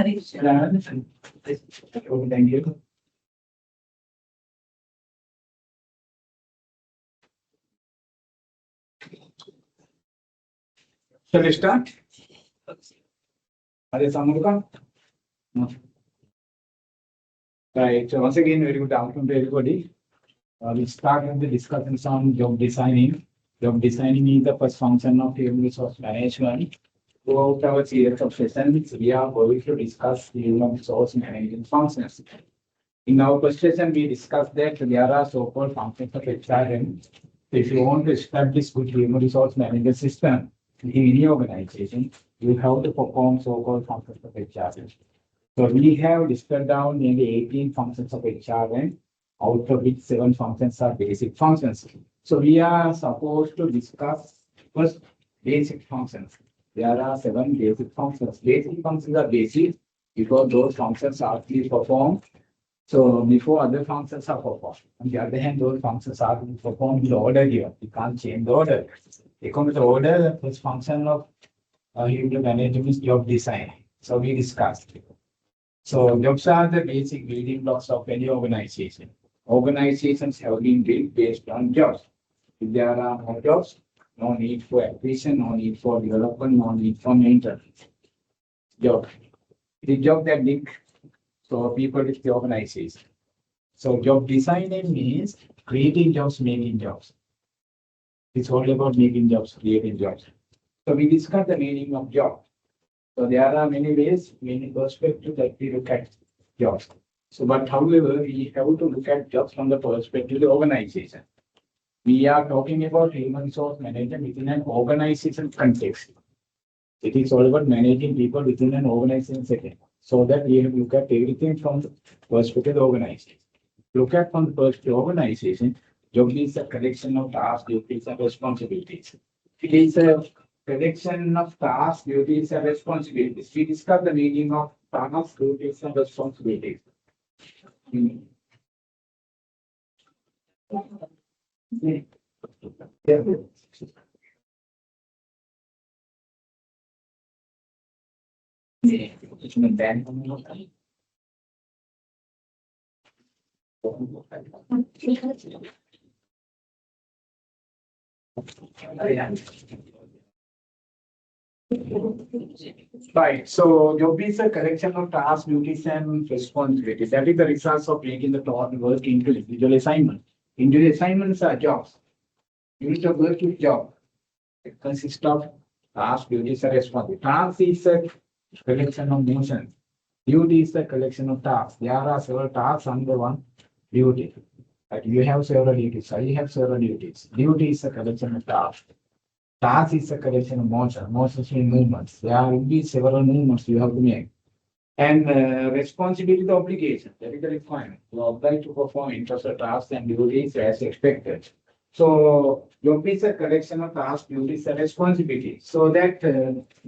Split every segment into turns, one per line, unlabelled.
Thank you. Shall we start? Are you Samuka? Right. So once again, very good afternoon to everybody. We start with the discussion on job designing. Job designing is the first function of human resource management. Throughout our series of sessions, we are going to discuss the human resource management functions. In our first session, we discussed that there are so-called functions of HRM. If you want to establish good human resource management system in any organization, you have to perform so-called functions of HRM. So we have listed down nearly 18 functions of HRM, out of which 7 functions are basic functions. So we are supposed to discuss first basic functions. There are 7 basic functions. Basic functions are basic because those functions are actually performed. So before other functions are performed. On the other hand, those functions are performed in the order here. You can't change the order. According to the order, the first function of human management is job design. So we discussed. So jobs are the basic building blocks of any organization. Organizations have been built based on jobs. If there are no jobs, no need for acquisition, no need for development, no need for maintenance. Job. The job that link so people with the organization. So job designing means creating jobs, making jobs. It's all about making jobs, creating jobs. So we discussed the meaning of job. So there are many ways, many perspectives that we look at jobs. So, but however, we have to look at jobs from the perspective of the organization. We are talking about human resource management within an organization context. It is all about managing people within an organization setting. So that we have to look at everything from the perspective of the organization. Look at from the perspective of organization, job is a collection of tasks, duties, and responsibilities. It is a collection of tasks, duties, and responsibilities. We discuss the meaning of tasks, duties, and responsibilities. Right. So job is a collection of tasks, duties, and responsibilities. That is the results of breaking the total work into individual assignment. Individual assignments are jobs. Unit of work is job. It consists of tasks, duties, and responsibilities. Task is a collection of motion. Duty is a collection of tasks. There are several tasks under one duty. Like you have several duties. I have several duties. Duty is a collection of tasks. Task is a collection of motion. Motion means movements. There will be several movements you have to make. And responsibility, the obligation. That is the requirement. You are obliged to perform interested tasks and duties as expected. So job is a collection of tasks, duties, and responsibilities. So that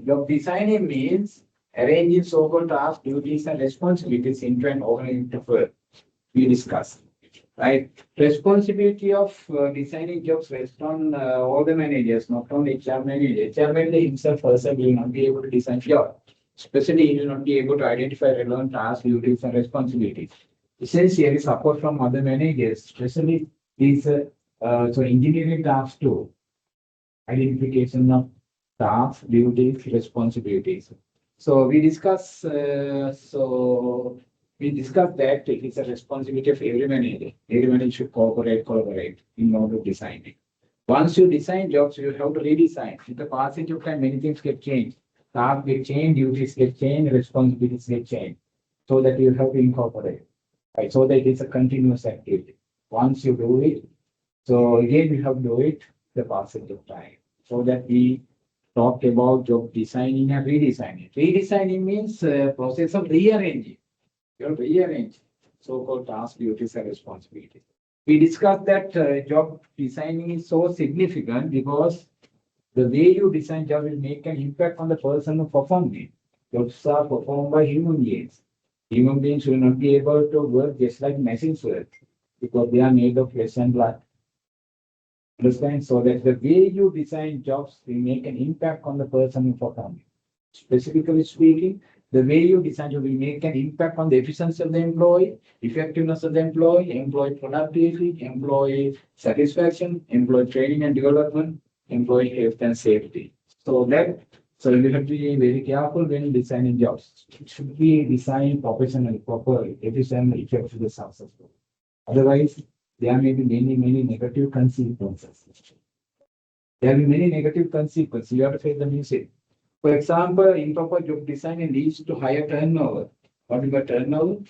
job designing means arranging so-called tasks, duties, and responsibilities into an organized work. We discuss. Right. Responsibility of designing jobs rests on all the managers, not only HR manager. HR manager himself person will not be able to design job. Especially he will not be able to identify relevant tasks, duties, and responsibilities. Essentially, support from other managers, especially these so engineering tasks too. Identification of tasks, duties, responsibilities. So we discuss we discussed that it is a responsibility of every manager. Every manager should collaborate in order to design it. Once you design jobs, you have to redesign. In the passage of time, many things get changed. Tasks get changed, duties get changed, responsibilities get changed. So that you have to incorporate. Right? So that it is a continuous activity. Once you do it, so again you have to do it the passage of time. So that we talked about job designing and redesigning. Redesigning means process of rearranging. You have to rearrange so-called tasks, duties, and responsibilities. We discussed that job designing is so significant because the way you design job will make an impact on the person who performs it. Jobs are performed by human beings. Human beings will not be able to work just like machines work because they are made of flesh and blood. Understand? So that the way you design jobs will make an impact on the person who performs it. Specifically speaking, The way you design will make an impact on the efficiency of the employee, effectiveness of the employee productivity, employee satisfaction, employee training and development, employee health and safety. So you have to be very careful when designing jobs. It should be designed professionally, properly, efficiently, effectively, successful. Otherwise, there may be many negative consequences. There will be many negative consequences. You have to face the music. For example, improper job design leads to higher turnover. What is the turnover?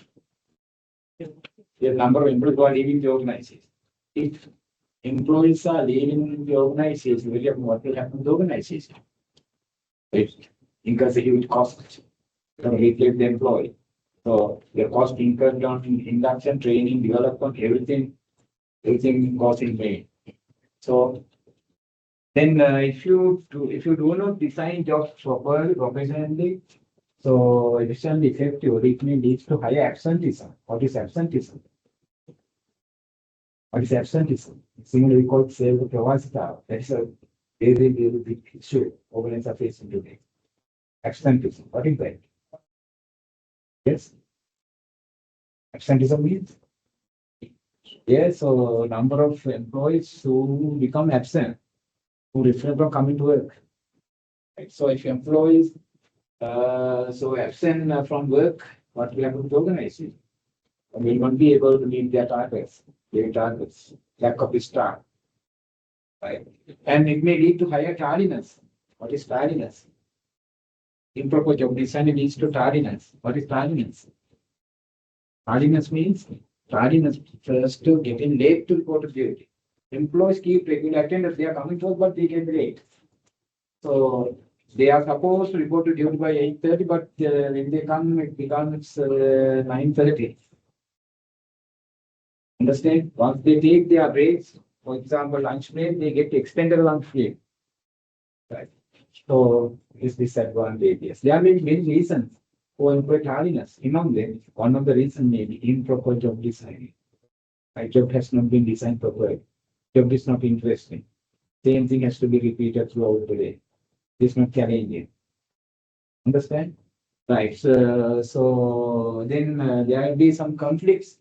The number of employees who are leaving the organization. If employees are leaving the organization, what will happen to the organization? It incurs a huge cost to replace the employee. So the cost incurred on induction, training, development, everything goes in vain. So then if you do not design jobs properly, professionally, so efficiently, effective, it may lead to higher absenteeism. What is absenteeism? What is absenteeism? Similarly called save capacity. That is a very big issue organizations are facing today. Absenteeism. What is that? Yes. Absenteeism means? Yes, so number of employees who become absent, who refrain from coming to work. Right? So if employees so absent from work, what will happen to the organization? Will not be able to meet their targets, lack of staff. Right? And it may lead to higher tardiness. What is tardiness? Improper job design leads to tardiness. What is tardiness? Tardiness means first to getting late to report to duty. Employees keep regular attendance, they are coming to work, but they get late. So they are supposed to report to duty by 8:30, but when they come, it becomes 9:30. Understand? Once they take their breaks, for example, lunch break, they get extended lunch break. Right? So it's disadvantages. There are many reasons for employee tardiness. Among them, one of the reasons may be improper job design. My job has not been designed properly. Job is not interesting. Same thing has to be repeated throughout the day. It's not challenging. Understand? Right. So then there will be some conflicts.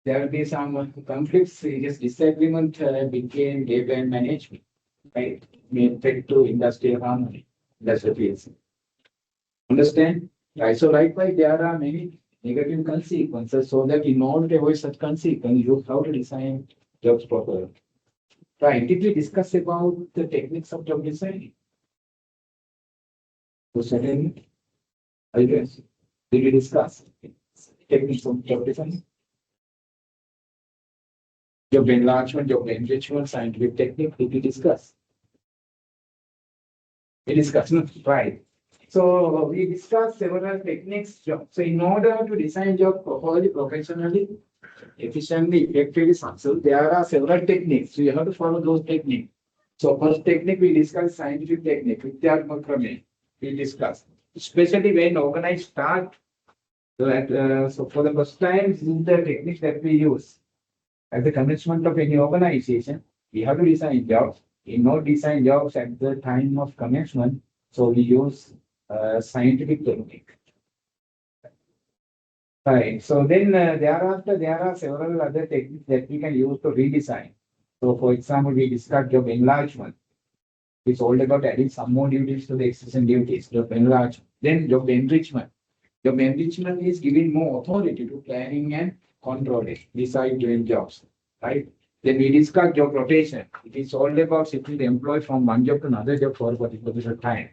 There will be some conflicts, just disagreement between labor and management. Right? May affect to industrial harmony. That's the case. Understand? Right. So likewise, there are many negative consequences. So that in order to avoid such consequences, you have to design jobs properly. Right. Did we discuss about the techniques of job design? So certainly, I guess. Did we discuss techniques of job design? Job enlargement, job enrichment, scientific technique, did we discuss? We discussed, no? Right. So we discussed several techniques. So in order to design job properly, professionally, efficiently, effectively, successful, there are several techniques. So you have to follow those techniques. So first technique we discuss scientific technique, we discuss. Especially when organized start. So for the first time, this is the technique that we use. At the commencement of any organization, we have to design jobs. In order to design jobs at the time of commencement, so we use scientific technique. Right. So then thereafter, there are several other techniques that we can use to redesign. So for example, we discussed job enlargement. It's all about adding some more duties to the existing duties, job enlargement. Then job enrichment. Job enrichment is giving more authority to planning and controlling, decide doing jobs. Right? Then we discuss job rotation. It is all about shifting the employee from one job to another job for a particular time.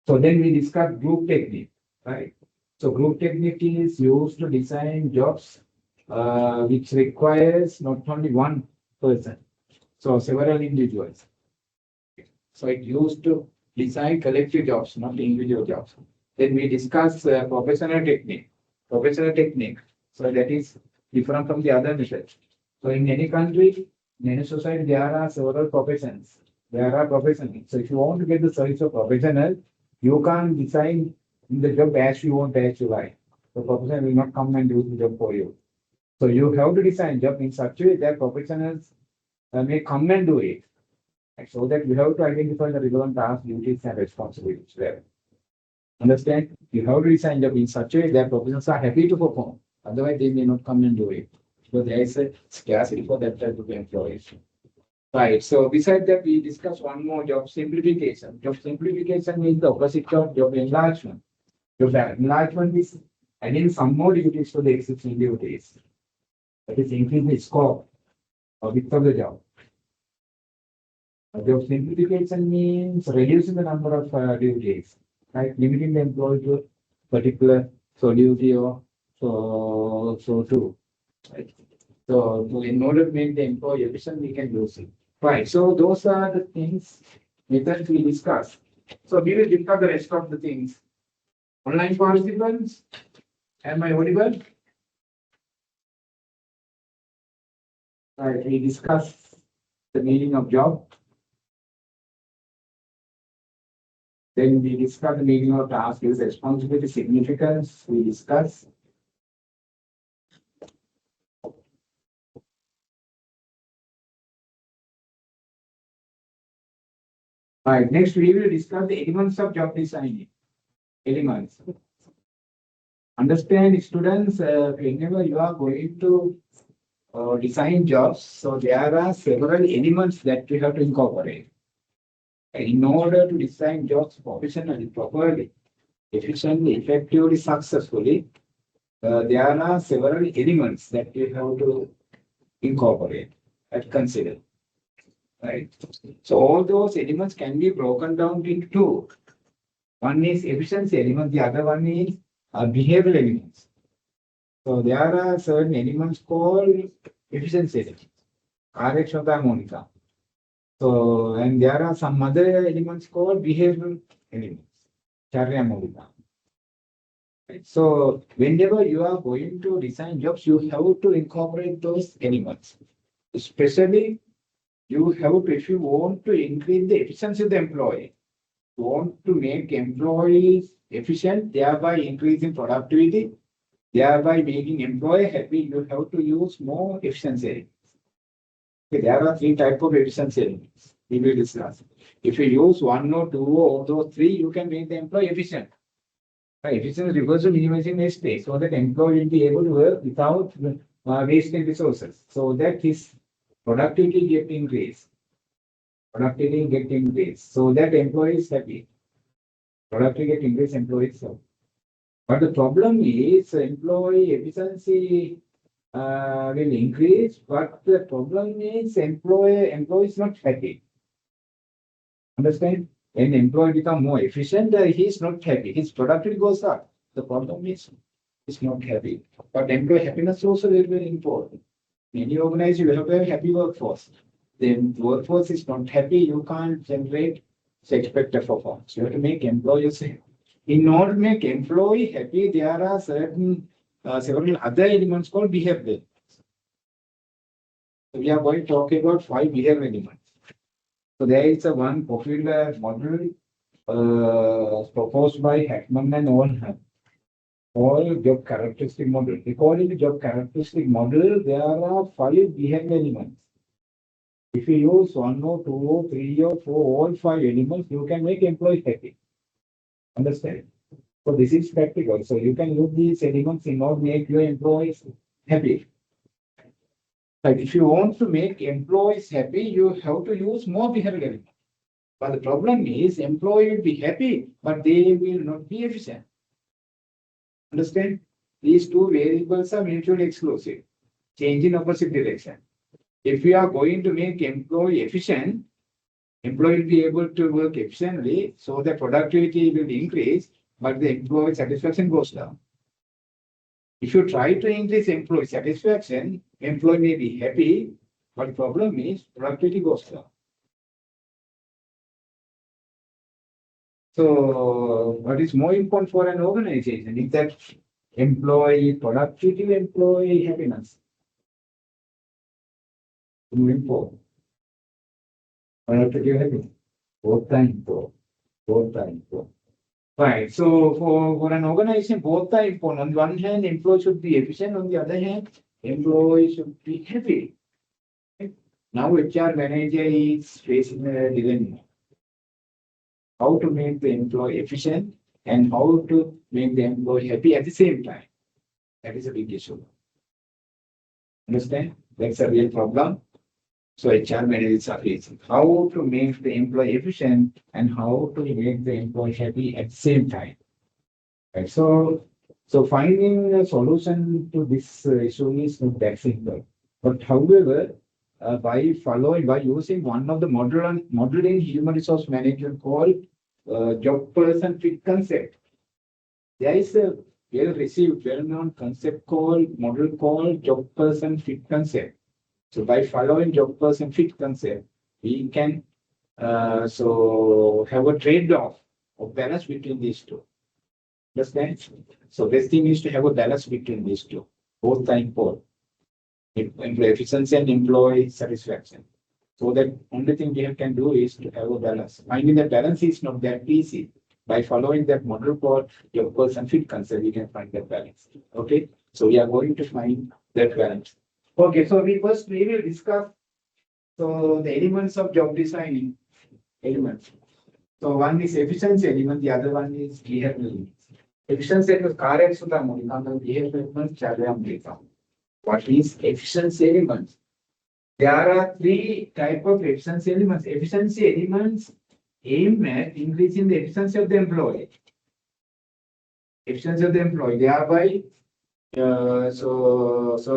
So then we discuss group technique, right? So group technique is used to design jobs which requires not only one person, so several individuals. So it used to design collective jobs, not individual jobs. Then we discuss professional technique. Professional technique. So that is different from the other methods. So in any country, in any society, there are several professions. There are professions. So if you want to get the service of professional, you can't design the job as you want, as you like. The professional will not come and do the job for you. So you have to design job in such a way that professionals may come and do it. And so that you have to identify the relevant tasks, duties, and responsibilities there. Understand? You have to design job in such a way that professionals are happy to perform. Otherwise, they may not come and do it. So there is a scarcity for that type of employees. Right. So besides that, we discuss one more job simplification. Job simplification means the opposite of job enlargement. Job enlargement is adding some more duties to the existing duties. That is increasing the scope or width of the job. Job simplification means reducing the number of duties, right? Limiting the employee to particular duty or so too. Right? So in order to make the employee efficient, we can use it. Right. So those are the things methods we discuss. So we will discuss the rest of the things. Online participants, am I audible? Right. We discuss the meaning of job. Then we discuss the meaning of task, is responsibility, significance. We discuss. Right. Next, we will discuss the elements of job design. Elements. Understand, students, whenever you are going to design jobs, so there are several elements that you have to incorporate. In order to design jobs professionally, properly, efficiently, effectively, successfully, there are several elements that you have to incorporate and consider. Right. So all those elements can be broken down into two. One is efficiency element, the other one is behavioral elements. So there are certain elements called efficiency elements, Karyakshamata Monica. So, and there are some other elements called behavioral elements, Charya Monica. Right. So, whenever you are going to design jobs, you have to incorporate those elements. Especially, you have to, if you want to increase the efficiency of the employee, you want to make employees efficient, thereby increasing productivity, thereby making employee happy, you have to use more efficiency elements. Okay, there are three types of efficiency elements we will discuss. If you use one or two or those three, you can make the employee efficient. Right? Efficiency refers to minimizing wastage so that employee will be able to work without wasting resources. So that his productivity get increased. Productivity get increased. So that employee is happy. Productivity get increased, employee is happy. But the problem is employee efficiency will increase, but the problem is employee is not happy. Understand? When employee become more efficient, he is not happy. His productivity goes up. The problem is he's not happy. But employee happiness is also very, very important. Many organizations will have a happy workforce. The workforce is not happy, you can't generate expected performance. You have to make employees happy. In order to make employee happy, there are several other elements called behavior. So we are going to talk about 5 behavior elements. So there is a one popular model proposed by Hackman and Owenham, all job characteristic model. According to job characteristic model, there are 5 behavior elements. If you use 1 or 2 or 3 or 4, all 5 elements, you can make employees happy. Understand? So this is practical. So you can use these elements in order to make your employees happy. But if you want to make employees happy, you have to use more behavioral elements. But the problem is employee will be happy, but they will not be efficient. Understand? These two variables are mutually exclusive, change in opposite direction. If we are going to make employee efficient, employee will be able to work efficiently, so the productivity will increase, but the employee satisfaction goes down. If you try to increase employee satisfaction, employee may be happy, but the problem is productivity goes down. So, what is more important for an organization is that employee productivity, employee happiness. More important. Productivity happiness. Both are important. Both are important. Right. So for an organization, both are important. On the one hand, employee should be efficient. On the other hand, employee should be happy. Okay. Now HR manager is facing a dilemma. How to make the employee efficient and how to make the employee happy at the same time. That is a big issue. Understand? That's a real problem. So HR managers are facing how to make the employee efficient and how to make the employee happy at the same time. Right. So finding a solution to this issue is not that simple. But however, by using one of the model in human resource management called job person fit concept, there is a well-known concept model called job person fit concept. So by following job person fit concept, we can have a trade-off of balance between these two. Understand? So best thing is to have a balance between these two. Both are important. Employee efficiency and employee satisfaction. So that only thing we can do is to have a balance. Finding that balance is not that easy. By following that model called job person fit concept, we can find that balance. Okay. So we are going to find that balance. Okay. So we will discuss the elements of job designing elements. So one is efficiency element, the other one is behavior elements. Efficiency element कार्य सुधा Monika behavior elements चार्याम देखा. What is efficiency elements? There are three types of efficiency elements. Efficiency elements aim at increasing the efficiency of the employee. Efficiency of the employee, thereby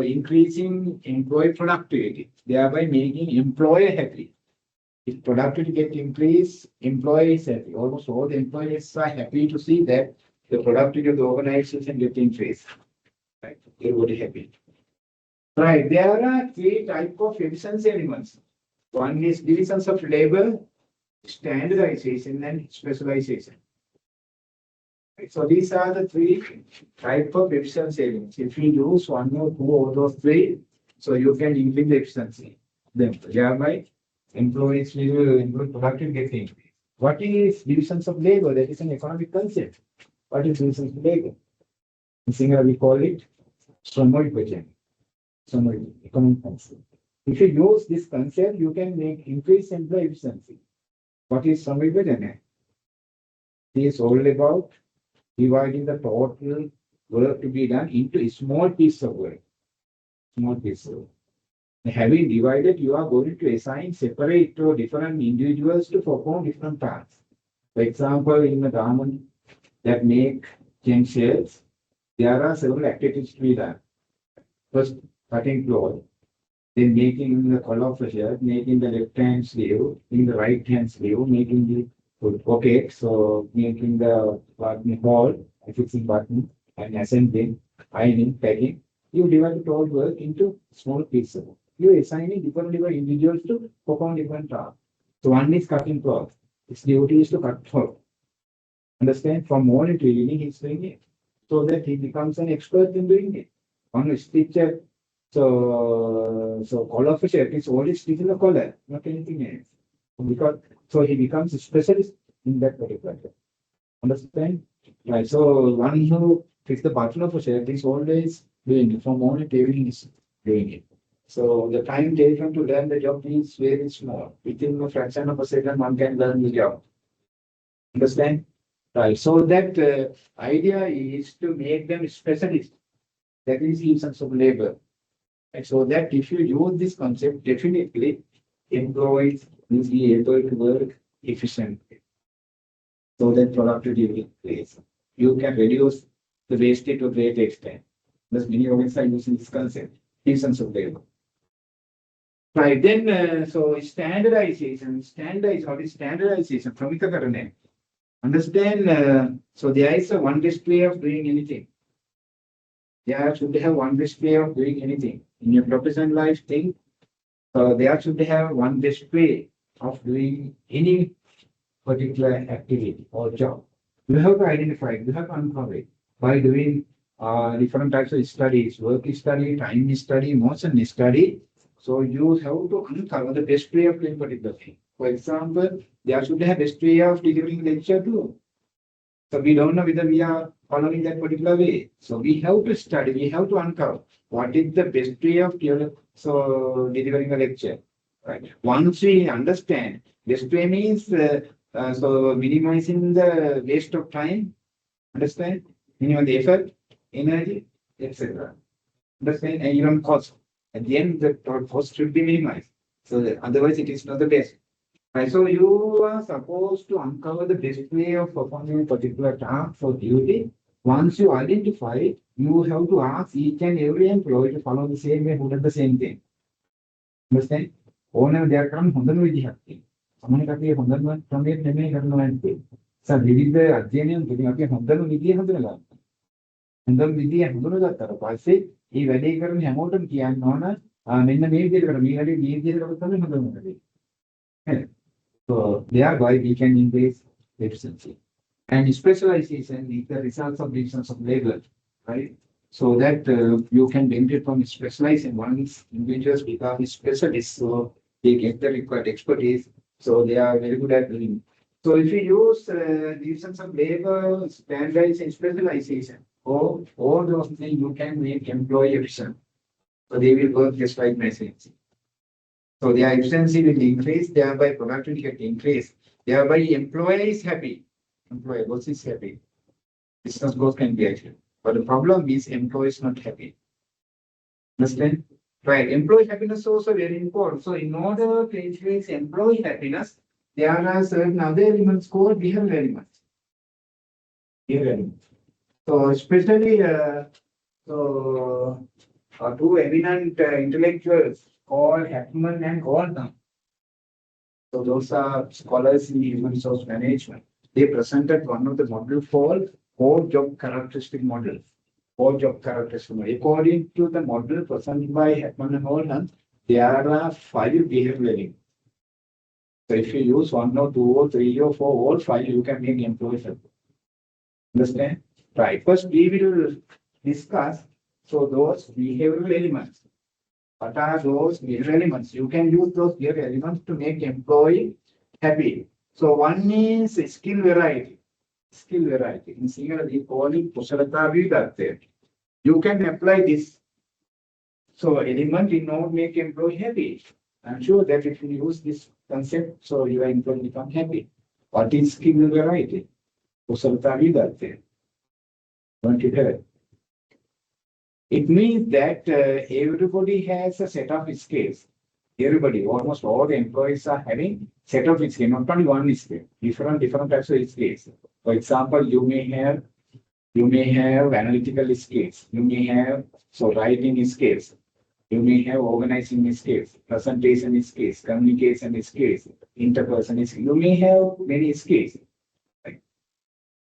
increasing employee productivity, thereby making employee happy. If productivity gets increased, employees happy. Almost all the employees are happy to see that the productivity of the organization gets increased. Right? Everybody happy. Right. There are three types of efficiency elements. One is divisions of labor, standardization, and specialization. Right. So these are the three types of efficiency elements. If you use one or two of those three, so you can increase the efficiency. Thereby, employees will improve productivity get increased. What is divisions of labor? That is an economic concept. What is divisions of labor? In Sinhala we call it Sramovipajan. Economic concept. If you use this concept, you can increase employee efficiency. What is Sramovipajan? It is all about dividing the total work to be done into small pieces of work. Small pieces of work. Having divided, you are going to assign separate or different individuals to perform different tasks. For example, in the garment that make chain shells, there are several activities to be done. First, cutting cloth, then making the collar of the shirt, making the left hand sleeve, in the right hand sleeve, making the pocket, so making the button hole, fixing button, and assembling, ironing, packing. You divide the total work into small pieces. You are assigning different individuals to perform different tasks. So one is cutting cloth. Its duty is to cut cloth. Understand? From morning to evening, he's doing it, so that he becomes an expert in doing it. On a stitcher, so collar of a shirt is only stitching the collar, not anything else. Because so he becomes a specialist in that particular job. Understand? Right. So one who fixes the button of a shirt is always doing it. From morning to evening, is doing it. So the time taken to learn the job is very small. Within a fraction of a second, one can learn the job. Understand? Right. So that idea is to make them specialists. That is divisions of labor. And so that if you use this concept, definitely employees will be able to work efficiently. So that productivity will increase. You can reduce the wastage to a great extent. Thus, many organizations are using this concept, divisions of labor. Right. Then, so standardization. What is standardization? Pramikakarane. Understand? So there is one display of doing anything. There should have one display of doing anything. In your professional life thing, there should have one display of doing any particular activity or job. You have to identify it, you have to uncover it by doing different types of studies, work study, time study, motion study. So you have to uncover the best way of doing particular thing. For example, there should have best way of delivering lecture too. So we don't know whether we are following that particular way. So we have to study, we have to uncover what is the best way of delivering a lecture. Right. Once we understand, best way means so minimizing the waste of time Understand? Minimum the effort, energy, etc. Understand? And even cost. At the end, the cost should be minimized. So that otherwise, it is not the best. Right. So you are supposed to uncover the best way of performing a particular task or duty. Once you identify it, you have to ask each and every employee to follow the same way who does the same thing. Understand? ඕනෑම දෙයක් කරන්න හොඳම විදිහක් තියෙනවා. සමහර කට්ටිය හොඳම ක්‍රමයක් නෙමෙයි කරනවා නෙවෙයි. විවිධ අධ්‍යයනයන් තුළින් අපි හොඳම විදිය හඳුනගන්නවා. හොඳම විදිය හඳුනගත්තට පස්සේ මේ වැඩේ කරන හැමෝටම කියන්න ඕන මෙන්න මේ විදිහට කර මේ වැඩේ මේ විදිහට කරොත් තමයි හොඳම වැඩේ. හරි. So thereby we can increase efficiency. And specialization is the results of divisions of labor, right? So that you can benefit from specializing. Once individuals become specialists, so they get the required expertise, so they are very good at doing. So if you use divisions of labor, standardization, specialization, all those things, you can make employee efficient. So they will work just like machines. So their efficiency will increase, thereby productivity get increased, thereby employee is happy. Employee boss is happy. Business growth can be achieved. But the problem is employee is not happy. Understand? Right. Employee happiness is also very important. So in order to increase employee happiness, there are certain other elements called behavioral elements. Behavioral elements. So especially two eminent intellectuals called Hackman and Gordon. So those are scholars in human resource management. They presented one of the models called 4 job characteristic models. 4 job characteristic models. According to the model presented by Hackman and Gordon, there are 5 behavioral elements. So if you use 1 or 2 or 3 or 4, all 5, you can make employees happy. Understand? Right. First, we will discuss those behavioral elements. What are those behavioral elements? You can use those behavioral elements to make employee happy. So one is skill variety. Skill variety. In Sinhala, we call it kushalata vidathe. You can apply this. So element in order to make employee happy. I'm sure that if you use this concept, so your employee become happy. What is skill variety? Kushalata vidathe. Want to hear it? It means that everybody has a set of skills. Everybody, almost all the employees are having set of skills, not only one skill, different types of skills. For example, you may have analytical skills, you may have writing skills, you may have organizing skills, presentation skills, communication skills, interpersonal skills. You may have many skills.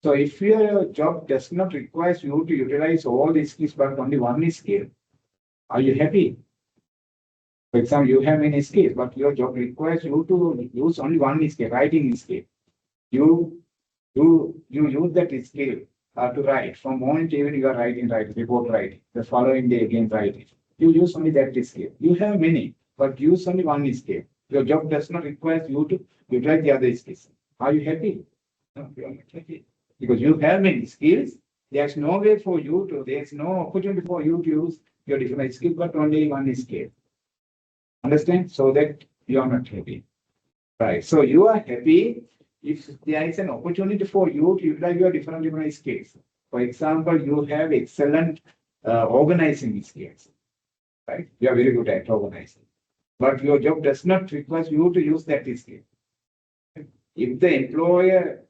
So if your job does not require you to utilize all the skills but only one skill, are you happy? For example, you have many skills, but your job requires you to use only one skill, writing skill. You use that skill to write. From morning to evening, you are writing, report writing. The following day again writing. You use only that skill. You have many, but use only one skill. Your job does not require you to utilize the other skills. Are you happy? No, you are not happy. Because you have many skills, there's no way for you to, there's no opportunity for you to use your different skills, but only one skill. Understand? So that you are not happy. Right. So you are happy if there is an opportunity for you to utilize your different skills. For example, you have excellent organizing skills. Right? You are very good at organizing. But your job does not require you to use that skill. If the employer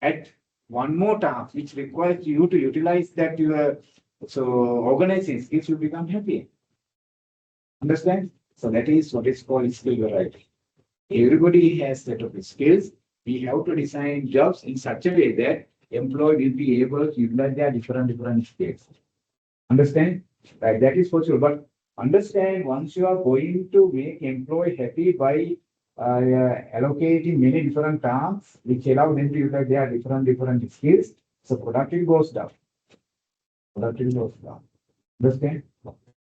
at one more task which requires you to utilize that your organizing skills, you become happy. Understand? So that is what is called skill variety. Everybody has set of skills. We have to design jobs in such a way that employee will be able to utilize their different skills. Understand? Right, that is for sure. But understand, once you are going to make employee happy by allocating many different tasks which allow them to utilize their different skills, so productivity goes down. Understand?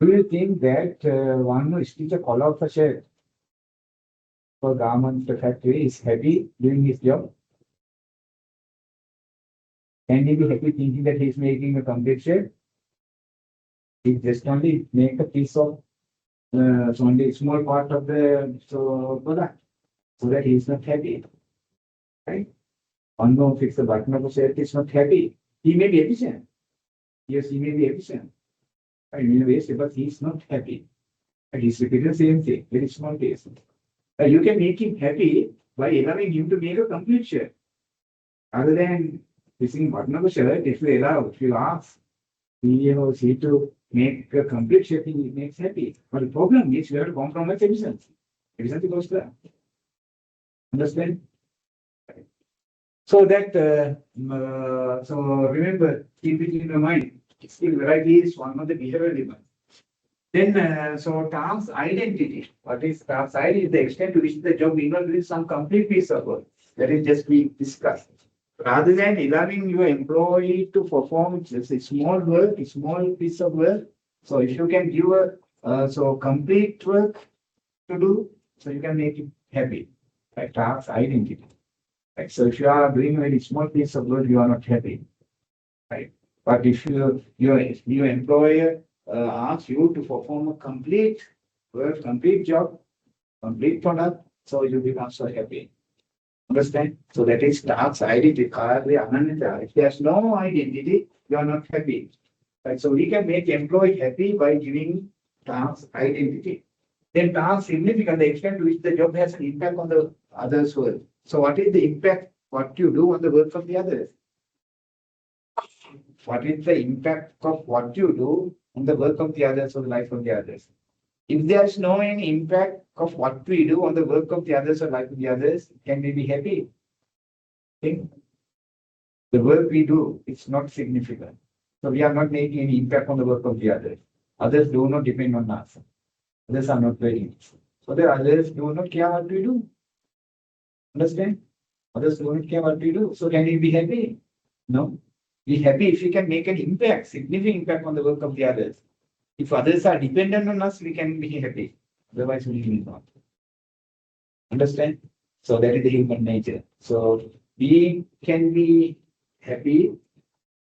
Do you think that one who stitches a collar of a shirt for garment factory is happy doing his job? Can he be happy thinking that he is making a complete shirt? He just only make a piece of only a small part of the product, so that he is not happy. Right? One who fix the button of a shirt is not happy. He may be efficient. Yes, he may be efficient. In a way, but he's not happy. And he's repeating the same thing, very small case. You can make him happy by allowing him to make a complete shirt. Other than missing button of a shirt, if you ask, he or she to make a complete shirt, he makes happy. But the problem is you have to compromise efficiency. Efficiency goes there. Understand? So that, so remember, keep it in your mind. Skill variety is one of the behavioral elements. Then, so task identity. What is task identity? The extent to which the job involves some complete piece of work. That is just we discussed. Rather than allowing your employee to perform just a small work, a small piece of work. So if you can give a so complete work to do, so you can make it happy. Right? Task identity. Right? So if you are doing a very small piece of work, you are not happy. Right? But if your employer asks you to perform a complete work, complete job, complete product, so you become so happy. Understand? So that is task identity. If there's no identity, you are not happy. Right? So we can make employee happy by giving task identity. Then task significant, the extent to which the job has an impact on the others' work. So what is the impact, what you do on the work of the others? What is the impact of what you do on the work of the others or the life of the others? If there's no any impact of what we do on the work of the others or life of the others, can we be happy? Think. The work we do is not significant. So we are not making any impact on the work of the others. Others do not depend on us. Others are not very. So the others do not care what we do. Understand? Others do not care what we do. So can we be happy? No. Be happy if we can make an impact, significant impact on the work of the others. If others are dependent on us, we can be happy. Otherwise, we will not. Understand? So that is the human nature. So we can be happy.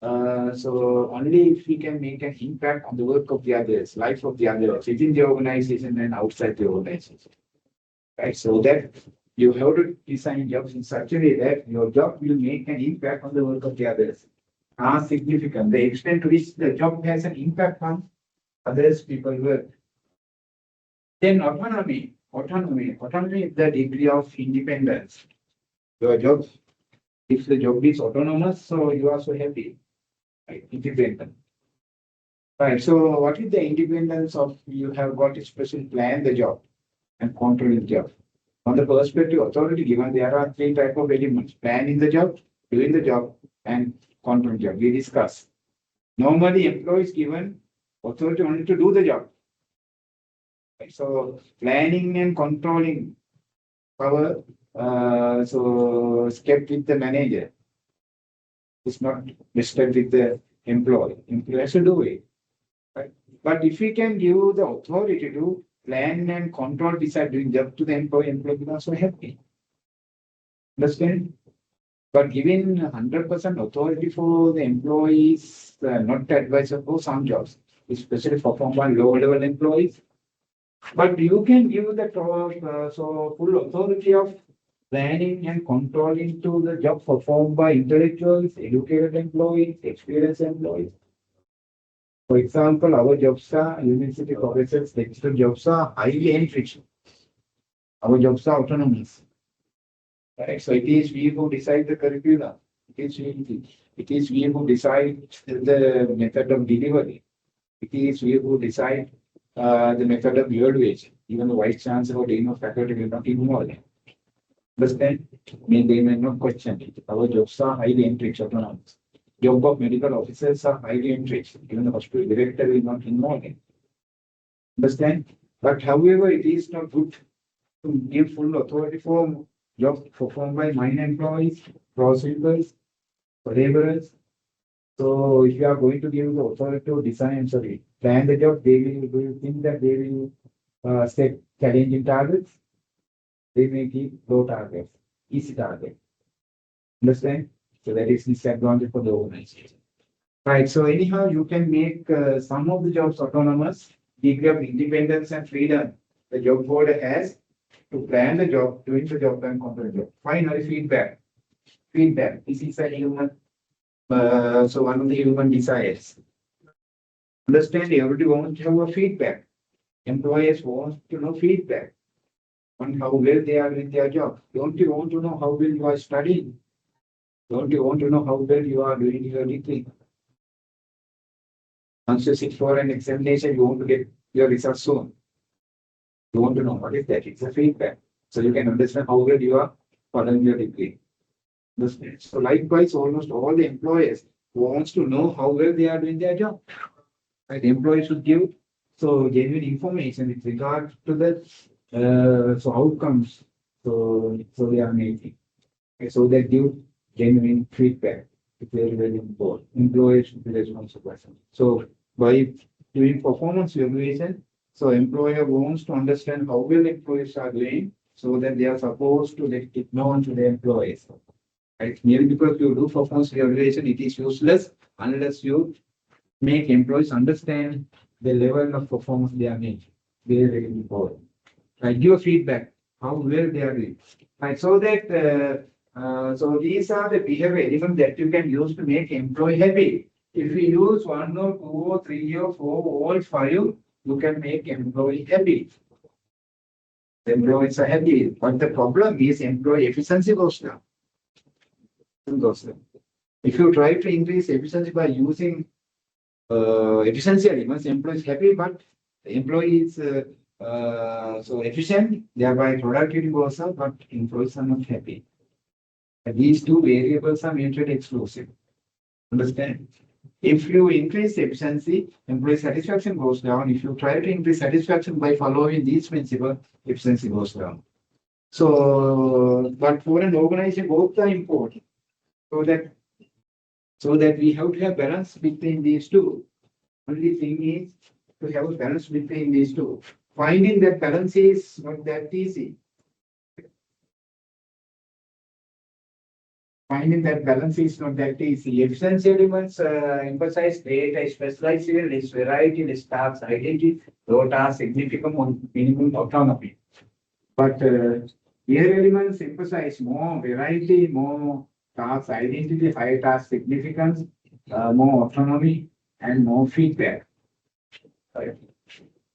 So only if we can make an impact on the work of the others, life of the others, within the organization and outside the organization. Right? So that you have to design jobs in such a way that your job will make an impact on the work of the others. Are significant. The extent to which the job has an impact on others people work. Then autonomy. Autonomy is the degree of independence. Your job, if the job is autonomous, so you are so happy. Right? Independent. Right. So what is the independence of you have got a special plan the job and control the job? From the perspective authority given, there are three types of elements: planning the job, doing the job, and control job. We discuss. Normally, employees given authority only to do the job. Right? So planning and controlling power, so is kept with the manager. It's not vested with the employee. Employee has to do it. Right? But if we can give the authority to plan and control, decide doing job to the employee becomes so happy. Understand? But giving 100% authority for the employees, not advisable for some jobs, especially performed by low-level employees. But you can give the so full authority of planning and controlling to the job performed by intellectuals, educated employees, experienced employees. For example, our jobs are university professors, lecturer jobs are highly enriched. Our jobs are autonomous. Right? So it is we who decide the curriculum. It is we who decide the method of delivery. It is we who decide the method of evaluation. Even the vice chancellor or dean of faculty will not involve. Understand? They may not question it. Our jobs are highly enriched, autonomous. Job of medical officers are highly enriched. Even the hospital director will not involve it. Understand? But however, it is not good to give full authority for jobs performed by mine employees, cross workers, laborers. So if you are going to give the authority to design, plan the job, do you think that they will set challenging targets? They may keep low targets, easy targets. Understand? So that is disadvantage for the organization. Right. So anyhow, you can make some of the jobs autonomous, degree of independence and freedom the job board has to plan the job, doing the job and control the job. Finally, feedback. Feedback. This is a human So one of the human desires. Understand, everybody wants to have a feedback. Employers want to know feedback on how well they are with their job. Don't you want to know how well you are studying? Don't you want to know how well you are doing your degree? Once you sit for an examination, you want to get your results soon. You want to know what is that? It's a feedback. So you can understand how well you are following your degree. Understand? So likewise, almost all the employers wants to know how well they are doing their job. Right? Employees should give so genuine information with regard to the so outcomes so they are making. Okay, so they give genuine feedback. It's very, very important. Employees should be responsible. So by doing performance evaluation, so employer wants to understand how well employees are doing so that they are supposed to let it known to the employees. Right? Merely because you do performance evaluation, it is useless unless you make employees understand the level of performance they are making. Very, very important. Right? Give feedback how well they are doing. Right? So that so these are the behavior elements that you can use to make employee happy. If you use 1 or 2 or 3 or 4, all 5, you can make employee happy. The employees are happy, but the problem is employee efficiency goes down. If you try to increase efficiency by using efficiency elements, employees happy, but the employees so efficient, thereby productivity goes up, but employees are not happy. These two variables are mutually exclusive. Understand? If you increase efficiency, employee satisfaction goes down. If you try to increase satisfaction by following these principles, efficiency goes down. So, but for an organization, both are important. So that we have to have balance between these two. Only thing is to have a balance between these two. Finding that balance is not that easy. Finding that balance is not that easy. Efficiency elements emphasize data, specialization, less variety, less tasks, identity, low task, significant minimum autonomy. But here elements emphasize more variety, more task identity, higher task significance, more autonomy, and more feedback. Right.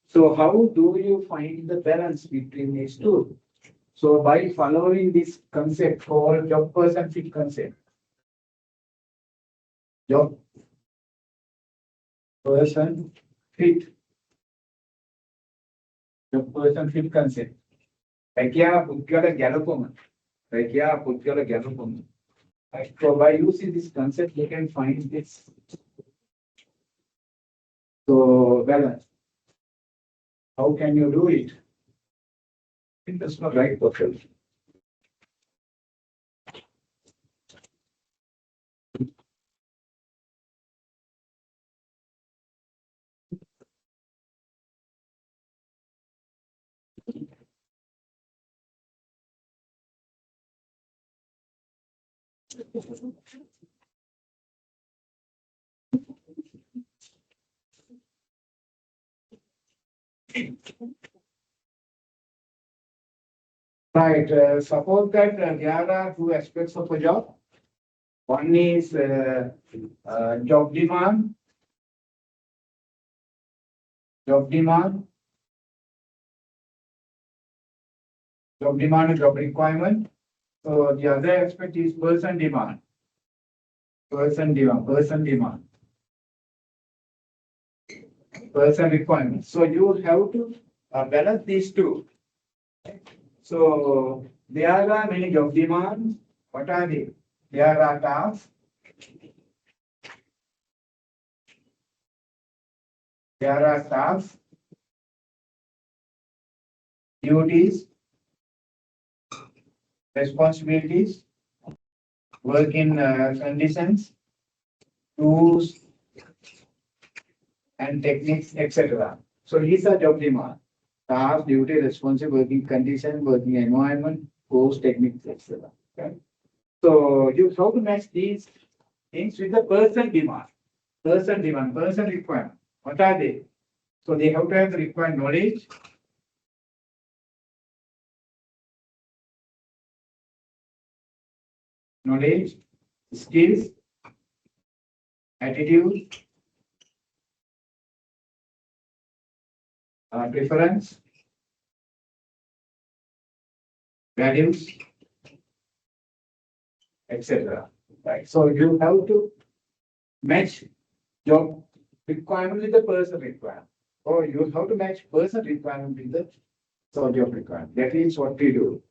So how do you find the balance between these two? So by following this concept called job person fit concept. Job person fit. Job person fit concept. Rakia Putkala Galopoma. Rakia Putkala Galopoma. So by using this concept, you can find this so balance. How can you do it? It does not right person. Right. Suppose that there are two aspects of a job. One is job demand, job demand, job demand and job requirement. So the other aspect is person demand, person demand, person demand, person requirement. So you have to balance these two. So there are many job demands. What are they? There are tasks. There are tasks, duties, responsibilities, working conditions, tools, and techniques, etc. So these are job demand. Task, duty, responsibility, working condition, working environment, course, techniques, etc. Okay. So you have to match these things with the person demand. Person demand, person requirement. What are they? So they have to have the required knowledge, skills, attitude, preference, values, etc. Right. So you have to match job requirement with the person requirement, or you have to match person requirement with the job requirement. That is what we do.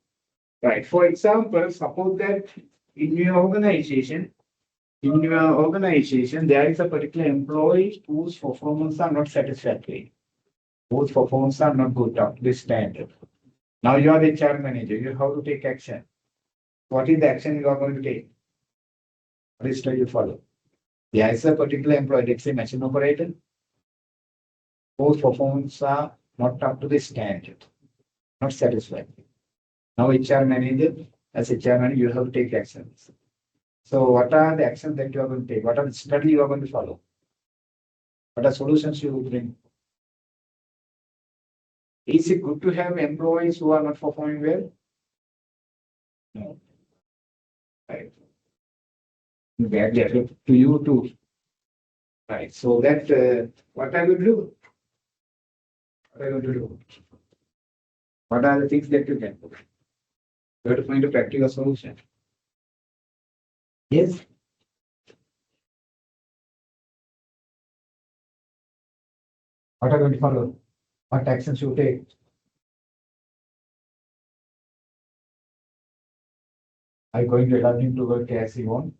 Right. For example, suppose that in your organization, there is a particular employee whose performance are not satisfactory, whose performance are not good up to the standard. Now you are the HR manager. You have to take action. What is the action you are going to take? What is try to follow? There is a particular employee, let's say machine operator, whose performance are not up to the standard, not satisfactory. Now HR manager, as HR manager, you have to take actions. So what are the actions that you are going to take? What are the strategy you are going to follow? What are solutions you will bring? Is it good to have employees who are not performing well? No. Right. Badly affect to you too. Right. So that what I will do? What are you going to do? What are the things that you can do? You have to find a practical solution. Yes. What are you going to follow? What actions you take? Are you going to allow him to work as he wants?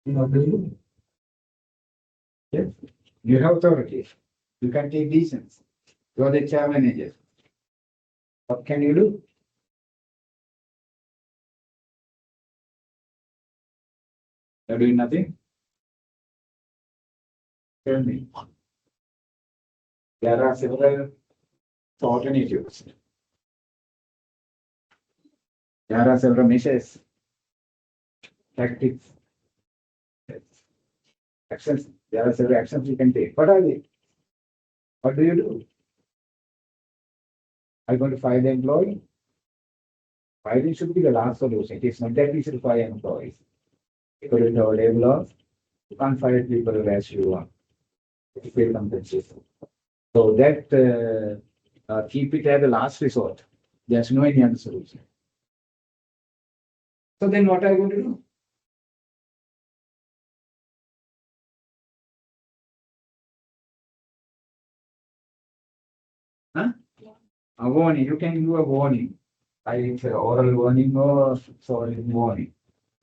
What do you do? Yes. You have authority. You can take decisions. You are the HR manager. What can you do? You're doing nothing? Tell me. There are several alternatives. There are several measures, tactics, actions. There are several actions you can take. What are they? What do you do? Are you going to fire the employee? Firing should be the last solution. It is not that we should fire employees. According to our labor laws, you can't fire people as you want. It's pay compensation. So that keep it as a last resort. There's no any other solution. So then what are you going to do? Huh? A warning. You can do a warning. It's an oral warning or solid warning.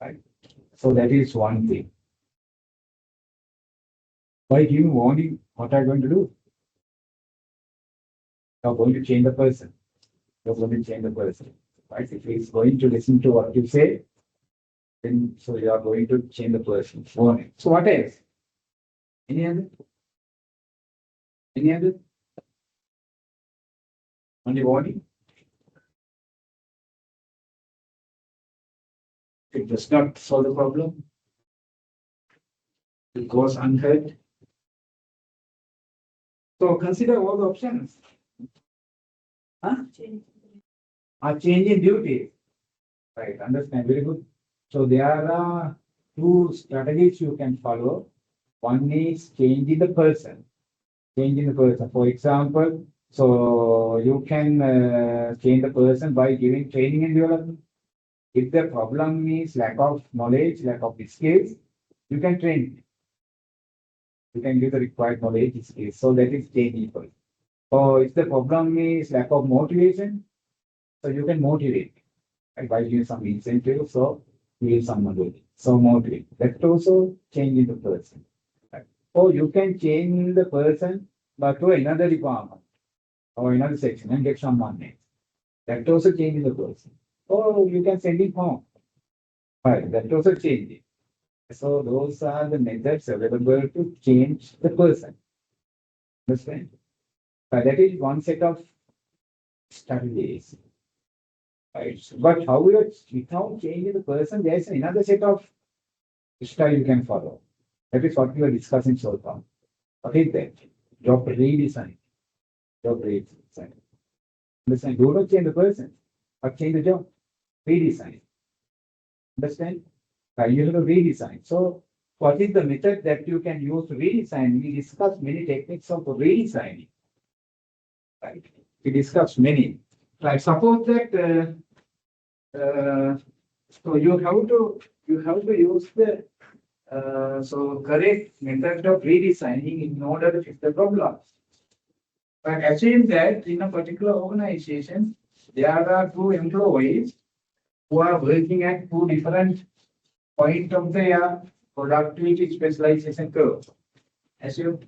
Right? So that is one thing. By giving warning, what are you going to do? You're going to change the person. You're going to change the person. Right? If he's going to listen to what you say, then so you are going to change the person. Warning. So what else? Any other? Any other? Only warning? It does not solve the problem. It goes unheard. So consider all the options. Huh? Are changing duties. Right, understand. Very good. So there are two strategies you can follow. One is changing the person. Changing the person. For example, so you can change the person by giving training and development. If the problem is lack of knowledge, lack of skills, you can train. You can give the required knowledge, skills. So that is changing people. So if the problem is lack of motivation, so you can motivate by giving some incentive. So you give someone to it. So motivate. That also changing the person. Right? Or you can change the person but to another department or another section and get someone next. That also changes the person. Or you can send it home. Right, that also changes. So those are the methods available to change the person. Understand? That is one set of strategies. Right. But however, without changing the person, there is another set of style you can follow. That is what we are discussing so far. What is that? Job redesign. Job redesign. Understand? Do not change the person, but change the job. Redesign. Understand? You have to redesign. So what is the method that you can use to redesign? We discussed many techniques of redesigning. Right. We discussed many. Right. Suppose that so you have to use the correct method of redesigning in order to fix the problem. But assume that in a particular organization, there are two employees who are working at two different points of their productivity specialization curve. Assume.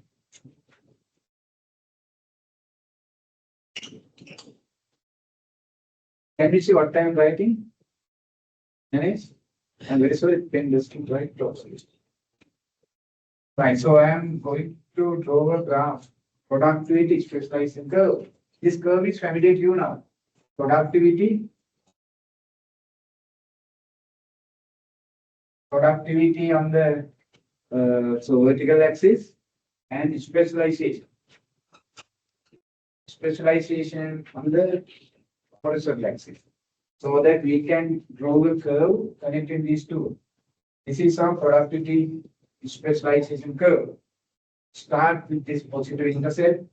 Can you see what I am writing? Yes. I'm very sorry, pen doesn't write closely. Right, so I am going to draw a graph. Productivity specialization curve. This curve is familiar to you now. Productivity on the vertical axis and specialization on the horizontal axis, so that we can draw a curve connecting these two. This is our productivity specialization curve. Start with this positive intercept.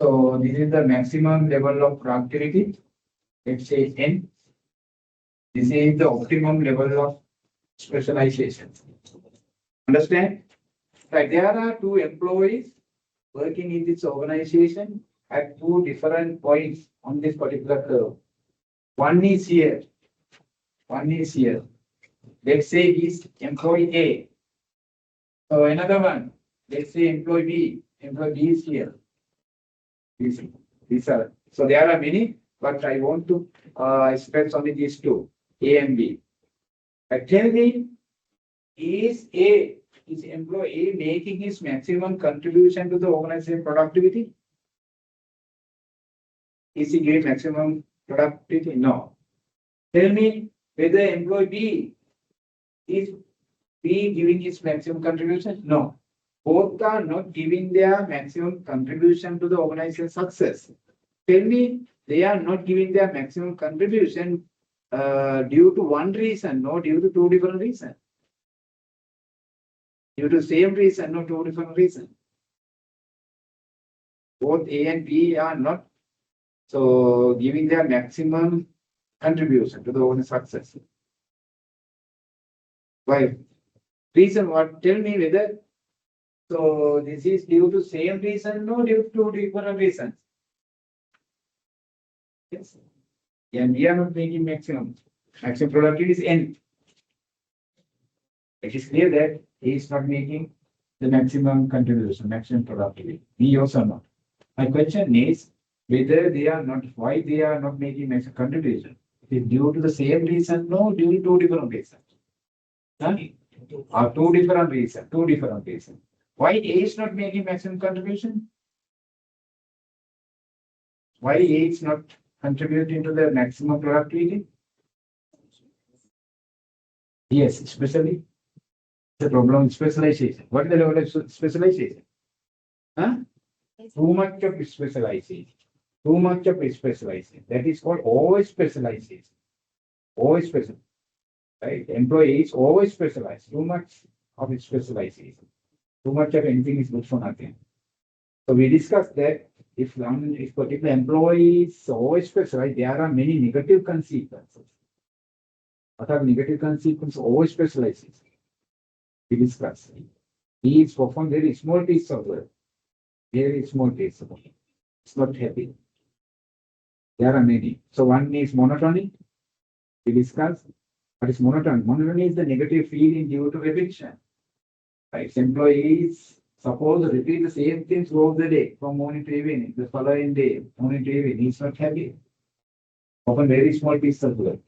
So this is the maximum level of productivity. Let's say N. This is the optimum level of specialization. Understand? Right. There are two employees working in this organization at two different points on this particular curve. One is here. One is here. Let's say he's employee A. So another one. Let's say employee B. Employee B is here. These are. So there are many, but I want to express only these two, A and B. Tell me, is employee A making his maximum contribution to the organization productivity? Is he giving maximum productivity? No. Tell me whether employee B is giving his maximum contribution? No. Both are not giving their maximum contribution to the organization success. Tell me they are not giving their maximum contribution due to one reason, no, due to two different reasons. Due to same reason, no, two different reasons. Both A and B are not giving their maximum contribution to the organization success. Why? Reason what? Tell me whether this is due to same reason, no, due to two different reasons. Yes. And we are not making maximum. Maximum productivity is N. It is clear that he is not making the maximum contribution, maximum productivity. We also not. My question is whether they are not, why they are not making maximum contribution. Is it due to the same reason? No, due to two different reasons. Two different reasons. Why A is not making maximum contribution? Why A is not contributing to the maximum productivity? Yes, especially the problem of specialization. What is the level of specialization? Too much of specialization. Too much of specialization. That is called over specialization. Over specialization. Right? Employees always specialize. Too much of specialization. Too much of anything is good for nothing. So we discussed that if particular employees always specialize, there are many negative consequences. What are negative consequences? Always specializes. We discussed. He is performed very small piece of work. Very small piece of work. It's not happy. There are many. So one is monotony. We discussed. What is monotony? Monotony is the negative feeling due to repetition. Right? Employees suppose repeat the same thing throughout the day, from morning to evening, the following day, morning to evening. He's not happy. Often very small piece of work.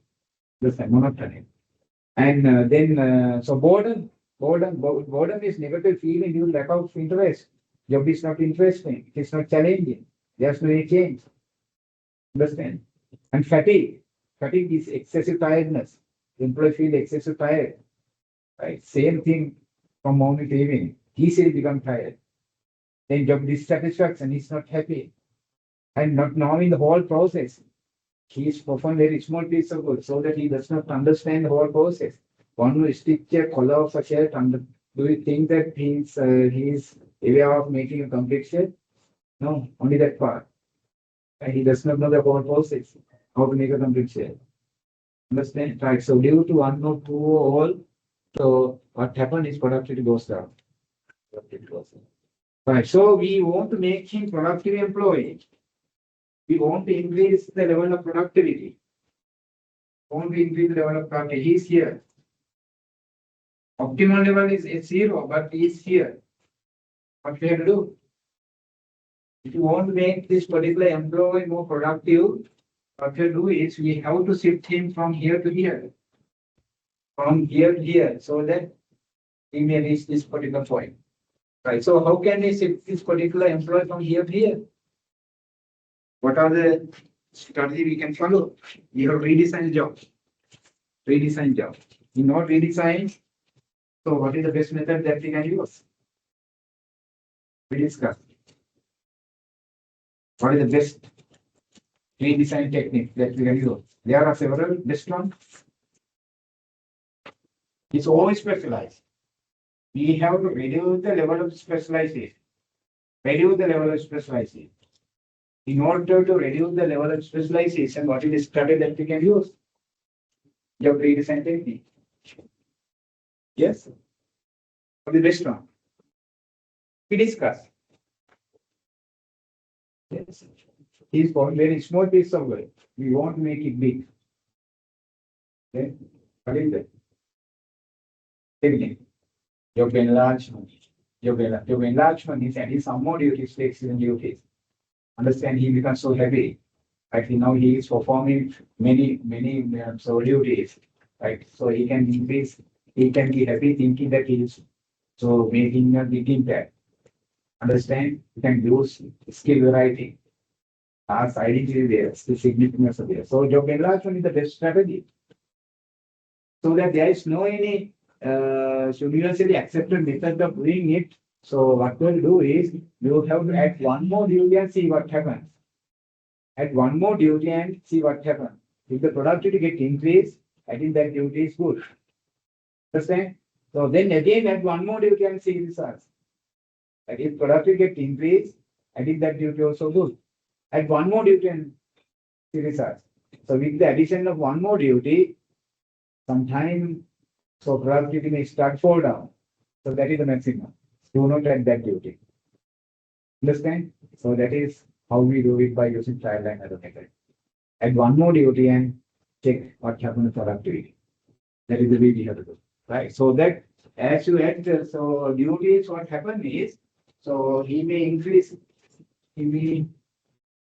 That's monotony. And then boredom is negative feeling due to lack of interest. Job is not interesting. It is not challenging. There's no change. Understand? And fatigue. Fatigue is excessive tiredness. Employee feel excessive tired. Right? Same thing from morning to evening. Easily become tired. Then job dissatisfaction, he's not happy. And not knowing the whole process. He is performing very small piece of work so that he does not understand the whole process. One will stitch a collar of a shirt Do you think that he's aware of making a complete shell? No, only that part. And he does not know the whole process, how to make a complete shell. Understand? Right. So due to one or two all, so what happened is productivity goes down. Productivity goes down. Right. So we want to make him productive employee. We want to increase the level of productivity. Want to increase the level of productivity. He's here. Optimal level is 0, but he's here. What we have to do? If you want to make this particular employee more productive, what we do is we have to shift him from here to here. From here to here, so that he may reach this particular point. Right. So how can we shift this particular employee from here to here? What are the strategy we can follow? We have redesign the job. Redesign job. In not redesign, so what is the best method that we can use? We discuss. What is the best redesign technique that we can use? There are several best ones. It's always specialized. We have to reduce the level of specialization. Reduce the level of specialization. In order to reduce the level of specialization, what is the strategy that we can use? Job redesign technique. Yes? What is the best one? We discuss. Yes. He's got very small piece of work. We want to make it big. Okay? What is that? Technique. Job enlargement. Job enlargement is adding some more duties, takes in duties. Understand, he becomes so heavy. Right? Now he is performing many so duties. Right? So he can increase, he can be happy thinking that he is so making a big impact. Understand? You can use skill variety. As identity there, the significance of there. So job enlargement is the best strategy. So that there is no any universally accepted method of doing it. So what we'll do is you have to add one more duty and see what happens. Add one more duty and see what happens. If the productivity gets increased, I think that duty is good. Understand? So then again add one more duty and see results. Like if productivity gets increased, I think that duty also good. Add one more duty and see results. So with the addition of one more duty, sometime so productivity may start fall down. So that is the maximum. Do not add that duty. Understand? So that is how we do it by using trial and error method. Add one more duty and check what happened to productivity. That is the way we have to do. Right. So that as you add so duties, what happen is so he may increase, he may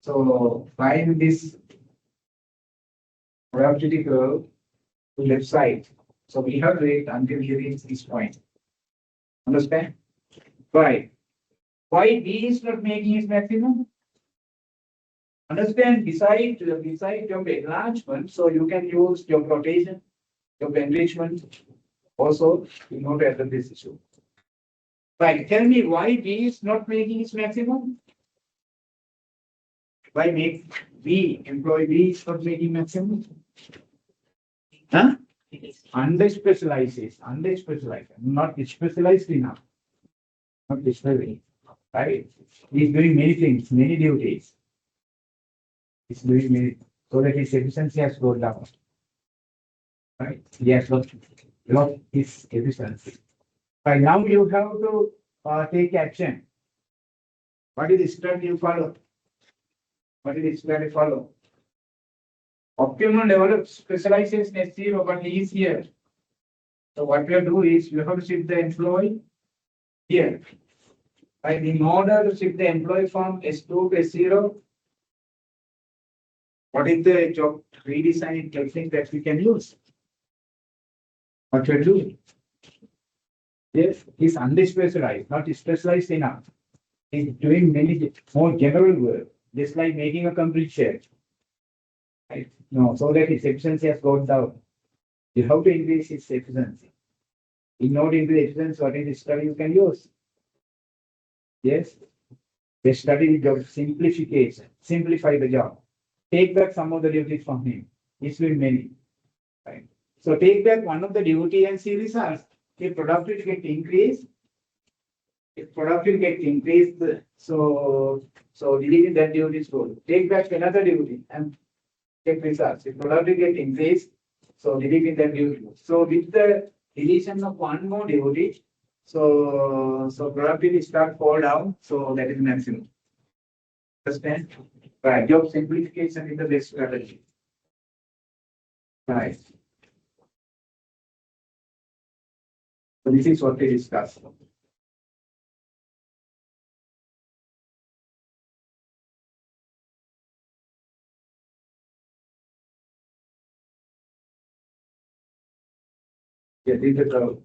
so find this productivity curve to left side. So we have to wait until he reaches this point. Understand? Right. Why B is not making his maximum? Understand, beside job enlargement, so you can use job rotation, job enrichment also in order to address this issue. Right. Tell me why B is not making his maximum? Why make B, employee B is not making maximum? Huh? Under specialized, not specialized enough. Not specialized. Right? He's doing many things, many duties. He's doing many, so that his efficiency has gone down. Right? He has lost his efficiency. Right now you have to take action. What is the strategy you follow? What is the strategy follow? Optimum level of specialization is 0, but he is here. So what you do is you have to shift the employee here. Right? In order to shift the employee from S2 to S0, what is the job redesign technique that we can use? What you do? Yes, he's under-specialized, not specialized enough. He's doing many more general work, just like making a complete shell. Right? No, so that his efficiency has gone down. You have to increase his efficiency. In order to increase efficiency, what is the study you can use? Yes, the study job simplification, simplify the job. Take back some of the duties from him. It's been many. Right? So take back one of the duty and see results. if productivity get increased, so deleting that duty is good. Take back another duty and check results. If productivity get increased, so deleting that duty. So with the deletion of one more duty, so productivity start fall down. So that is maximum. Understand? Right. Job simplification is the best strategy. Right. So this is what we discussed. Yeah, this is the curve.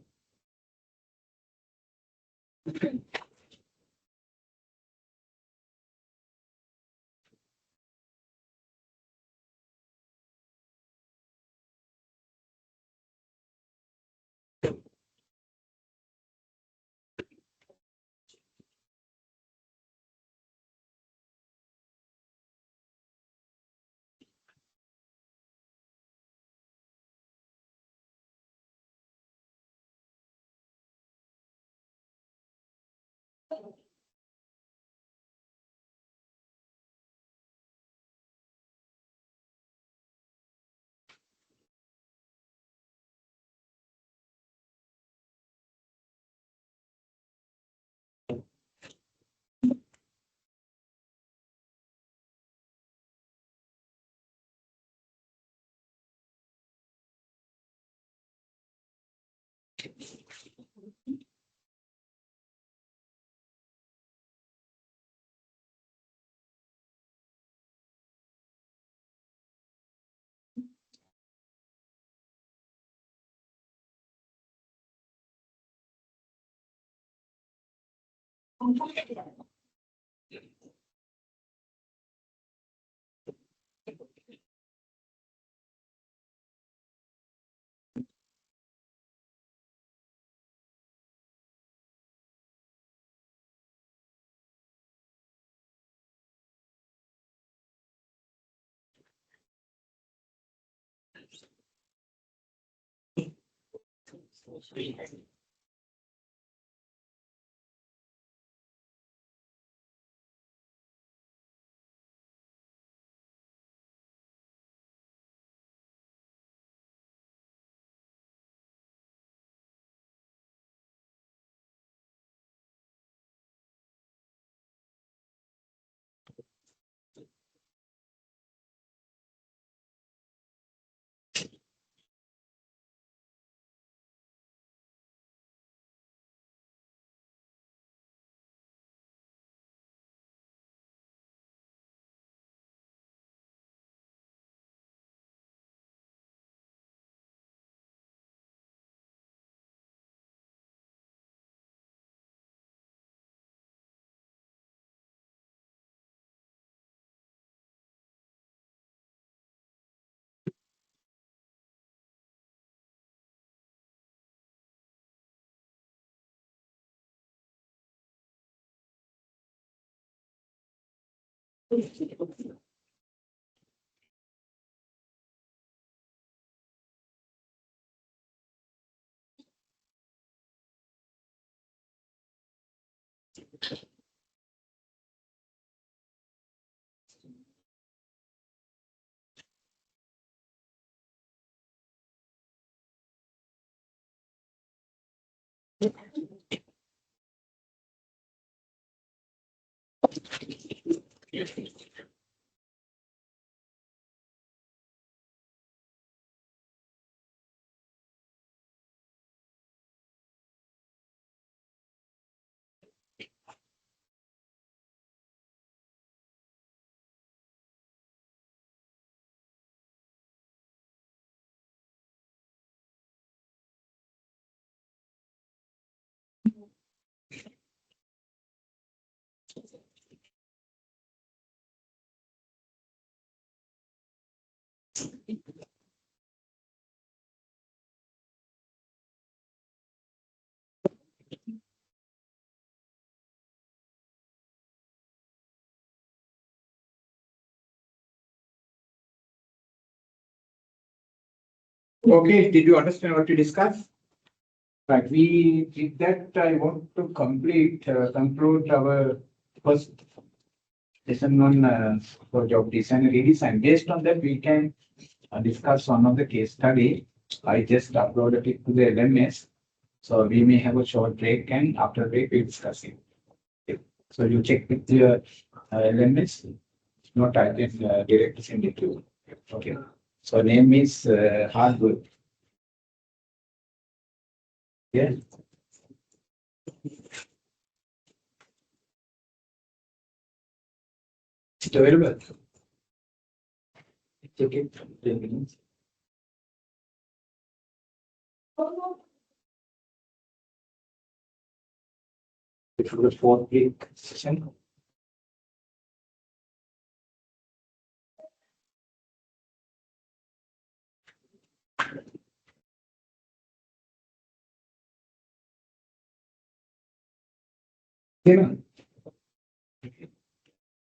Okay, did you understand what we discussed? Right, we did that. I want to conclude our first session on for job design and redesign. Based on that, we can discuss one of the case study. I just uploaded it to the LMS. So we may have a short break, and after break we discuss it. Okay. So you check with your LMS. If not, I can directly send it to you. Okay. So name is Hardwood. Yeah. It's available. Check it. 10 minutes. Before the fourth break session. Yeah.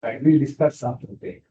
Right, we'll discuss after the break.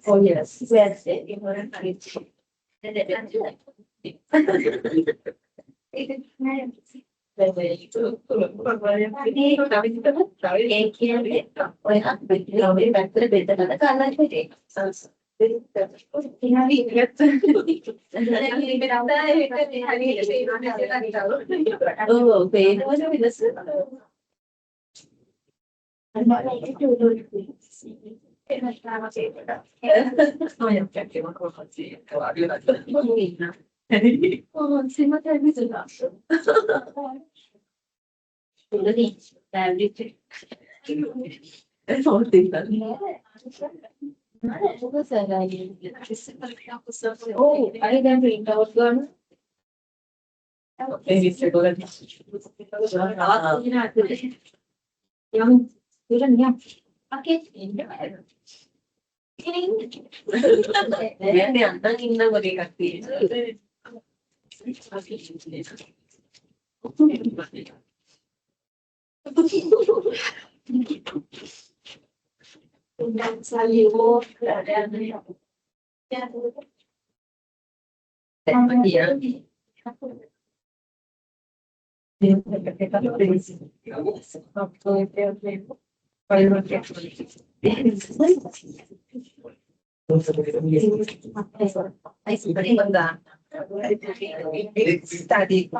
Oh, yes. Yes. Oh, I didn't read out one. Maybe it's regular. Young, you don't have. Okay. Then I'm not in the way of the. That's how you walk. Study.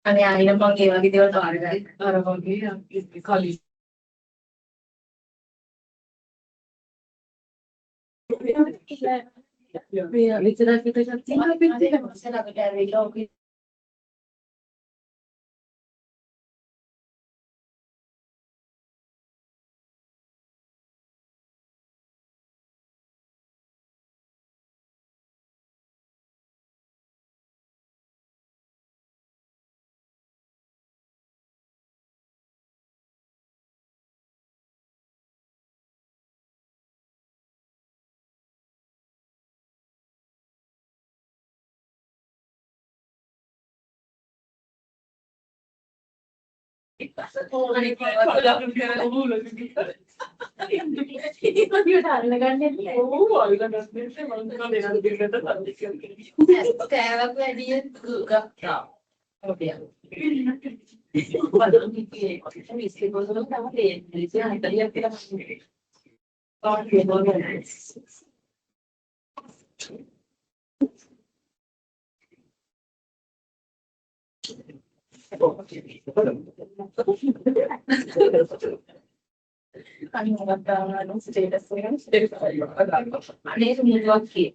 आणि आईला मग गेला किती वेळ वाढ खाली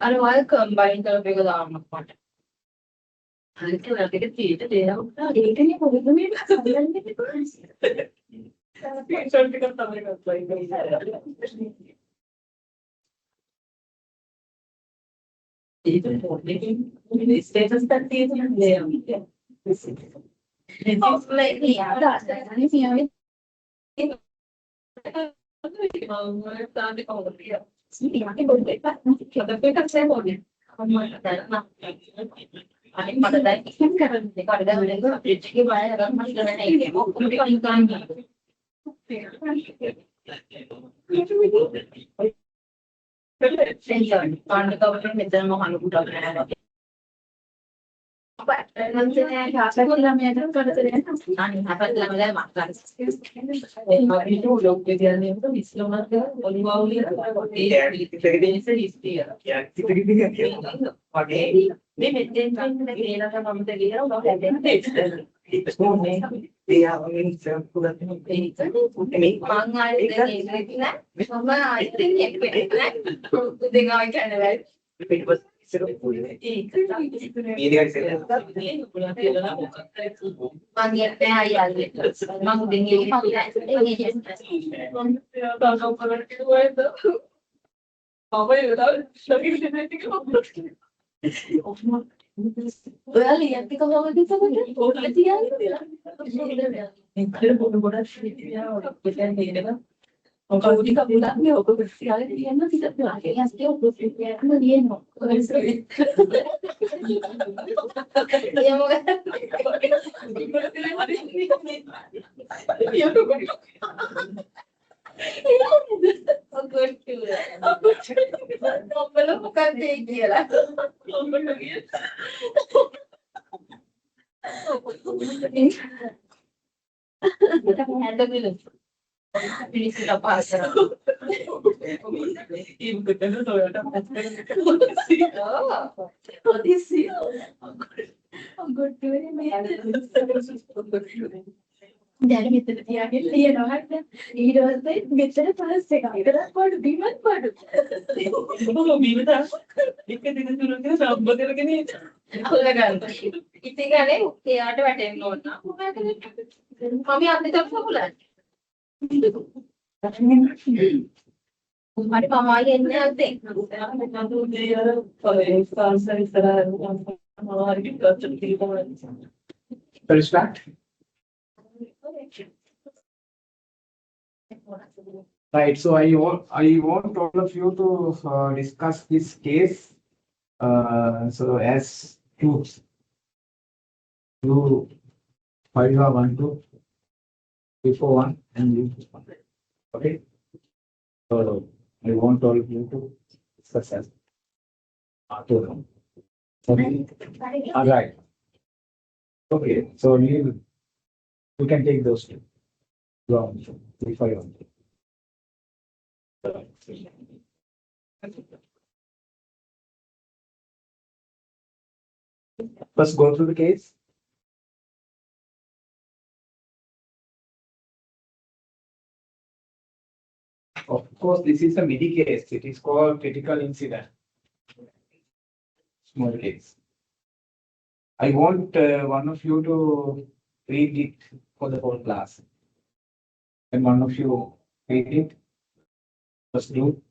आणि मला combine करते का जावं नको आणि मला දැන් මෙතන තියාගෙන ලියනවා ඊට පස්සේ මෙතන පාස් එක ඉතල පාඩු බිමත් පාඩු බිම දාන්න එක දින තුනක් සම්බ කරගෙන අල්ල ගන්න ඉතින් ගානේ එයාට වැටෙන්න ඕන මම අන්තිමට සමුලන්නේ හරි පමායි එන්නේ නැද්ද
Respect. Right. So I want all of you to discuss this case. So as two, five are 1, 2, 3, 4, 1, and you 1. Okay. So I want all of you to discuss as two. Okay. All right. Okay. So you can take those two. Go on. 3, 5, 1. First, go through the case. Of course, this is a midi case. It is called critical incident. Small case. I want one of you to read it for the whole class. And one of you read it. First do.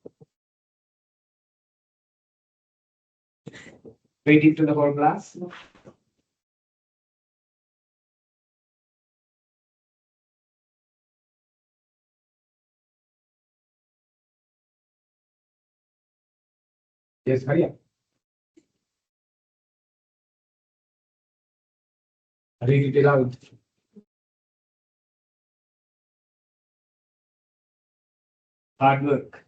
Read it to the whole class. Yes, hurry up. Read it aloud. Hard work.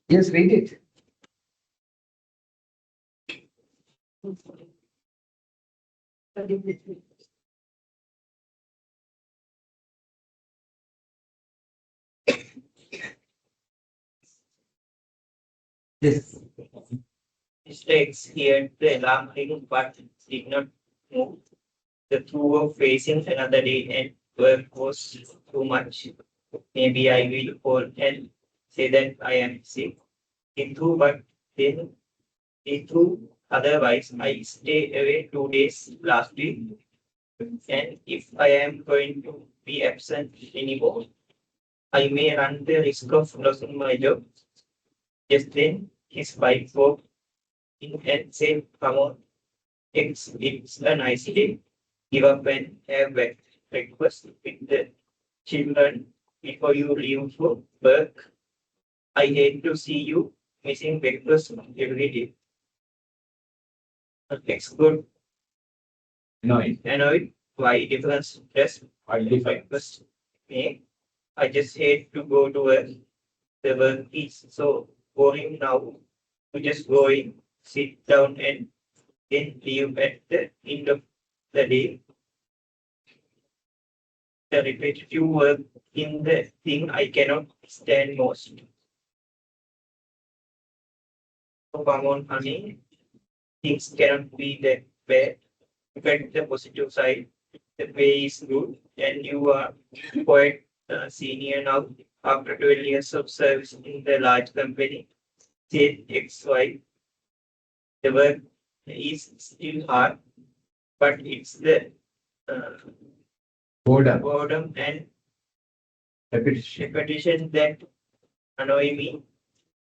Yes, read it. Yes.
Mistakes here the alarm ring but did not move. The two were facing another day and work was too much. Maybe I will call and say that I am sick. But then otherwise I stay away 2 days last week. And if I am going to be absent anymore, I may run the risk of losing my job. Just then his wife walked in and said, "Come on, it's a nice day. Give up and have breakfast with the children before you leave for work. I hate to see you missing breakfast every day." Looks good. Annoyed. Why difference does breakfast make? I just hate to go to work. The work is so boring now. To just go in, sit down and then leave at the end of the day. The repetitive work in the thing I cannot stand most. So come on, honey. Things cannot be that bad. Look at the positive side. The pay is good and you are quite senior now after 12 years of service in the large company. Said XY. The work is still hard, but it's the boredom and repetition that annoy me.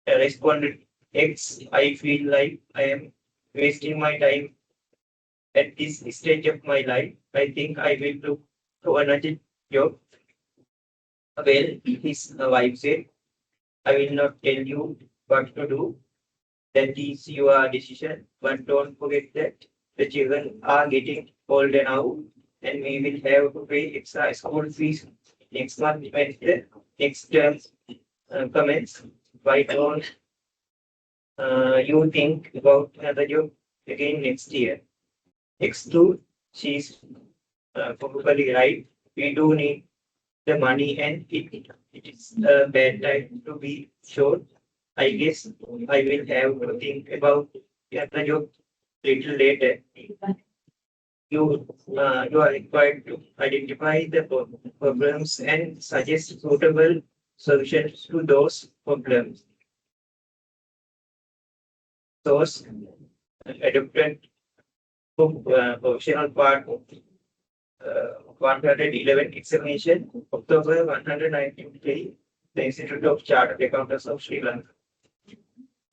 I responded X. I feel like I am wasting my time at this stage of my life. I think I will look to another job. Well, his wife said, I will not tell you what to do. That is your decision. But don't forget that the children are getting older now, and we will have to pay extra school fees next month when the next term commence. Why don't you think about another job again next year? X2, she's probably right. We do need the money, and it is a bad time to be short. I guess I will have to think about the other job little later. You are required to identify the problems and suggest suitable solutions to those problems. Those adopted optional part 111 examination, October 193, the Institute of Chartered Accountants of Sri Lanka.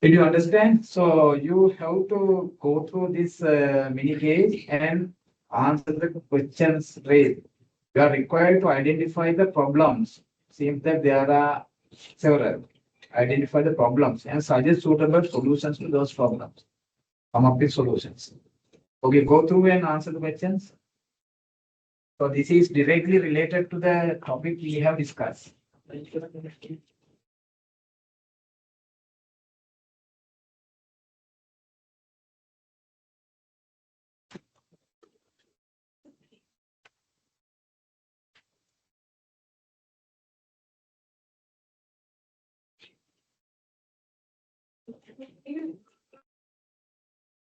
Did you understand? So you have to go through this mini page and answer the questions raised. You are required to identify the problems. Seems that there are several. Identify the problems and suggest suitable solutions to those problems. Come up with solutions. Okay, go through and answer the questions. So this is directly related to the topic we have discussed.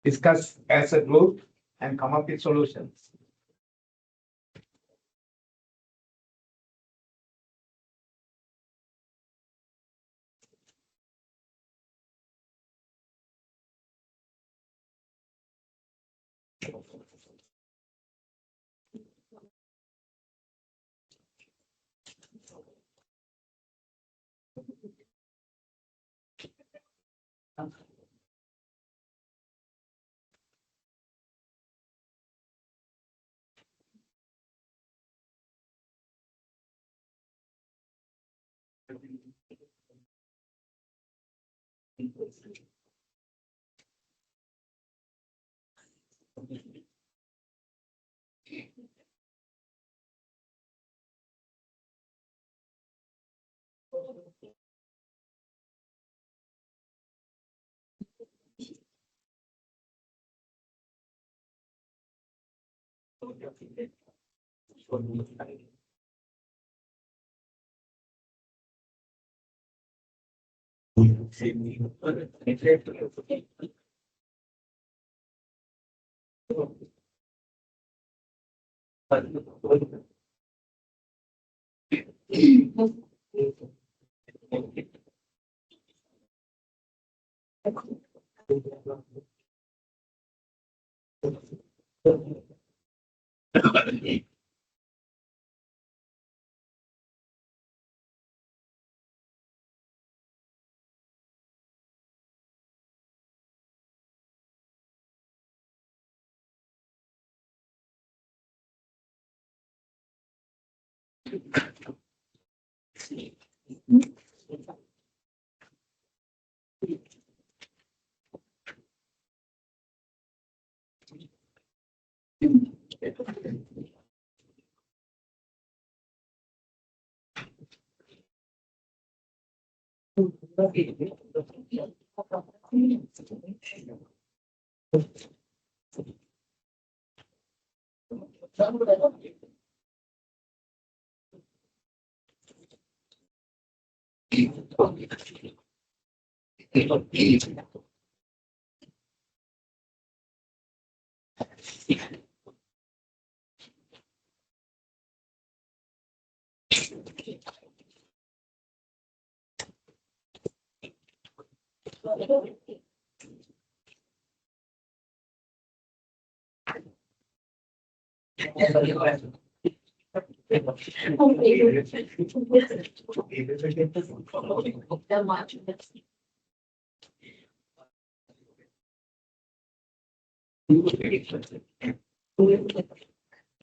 Discuss as a group and come up with solutions.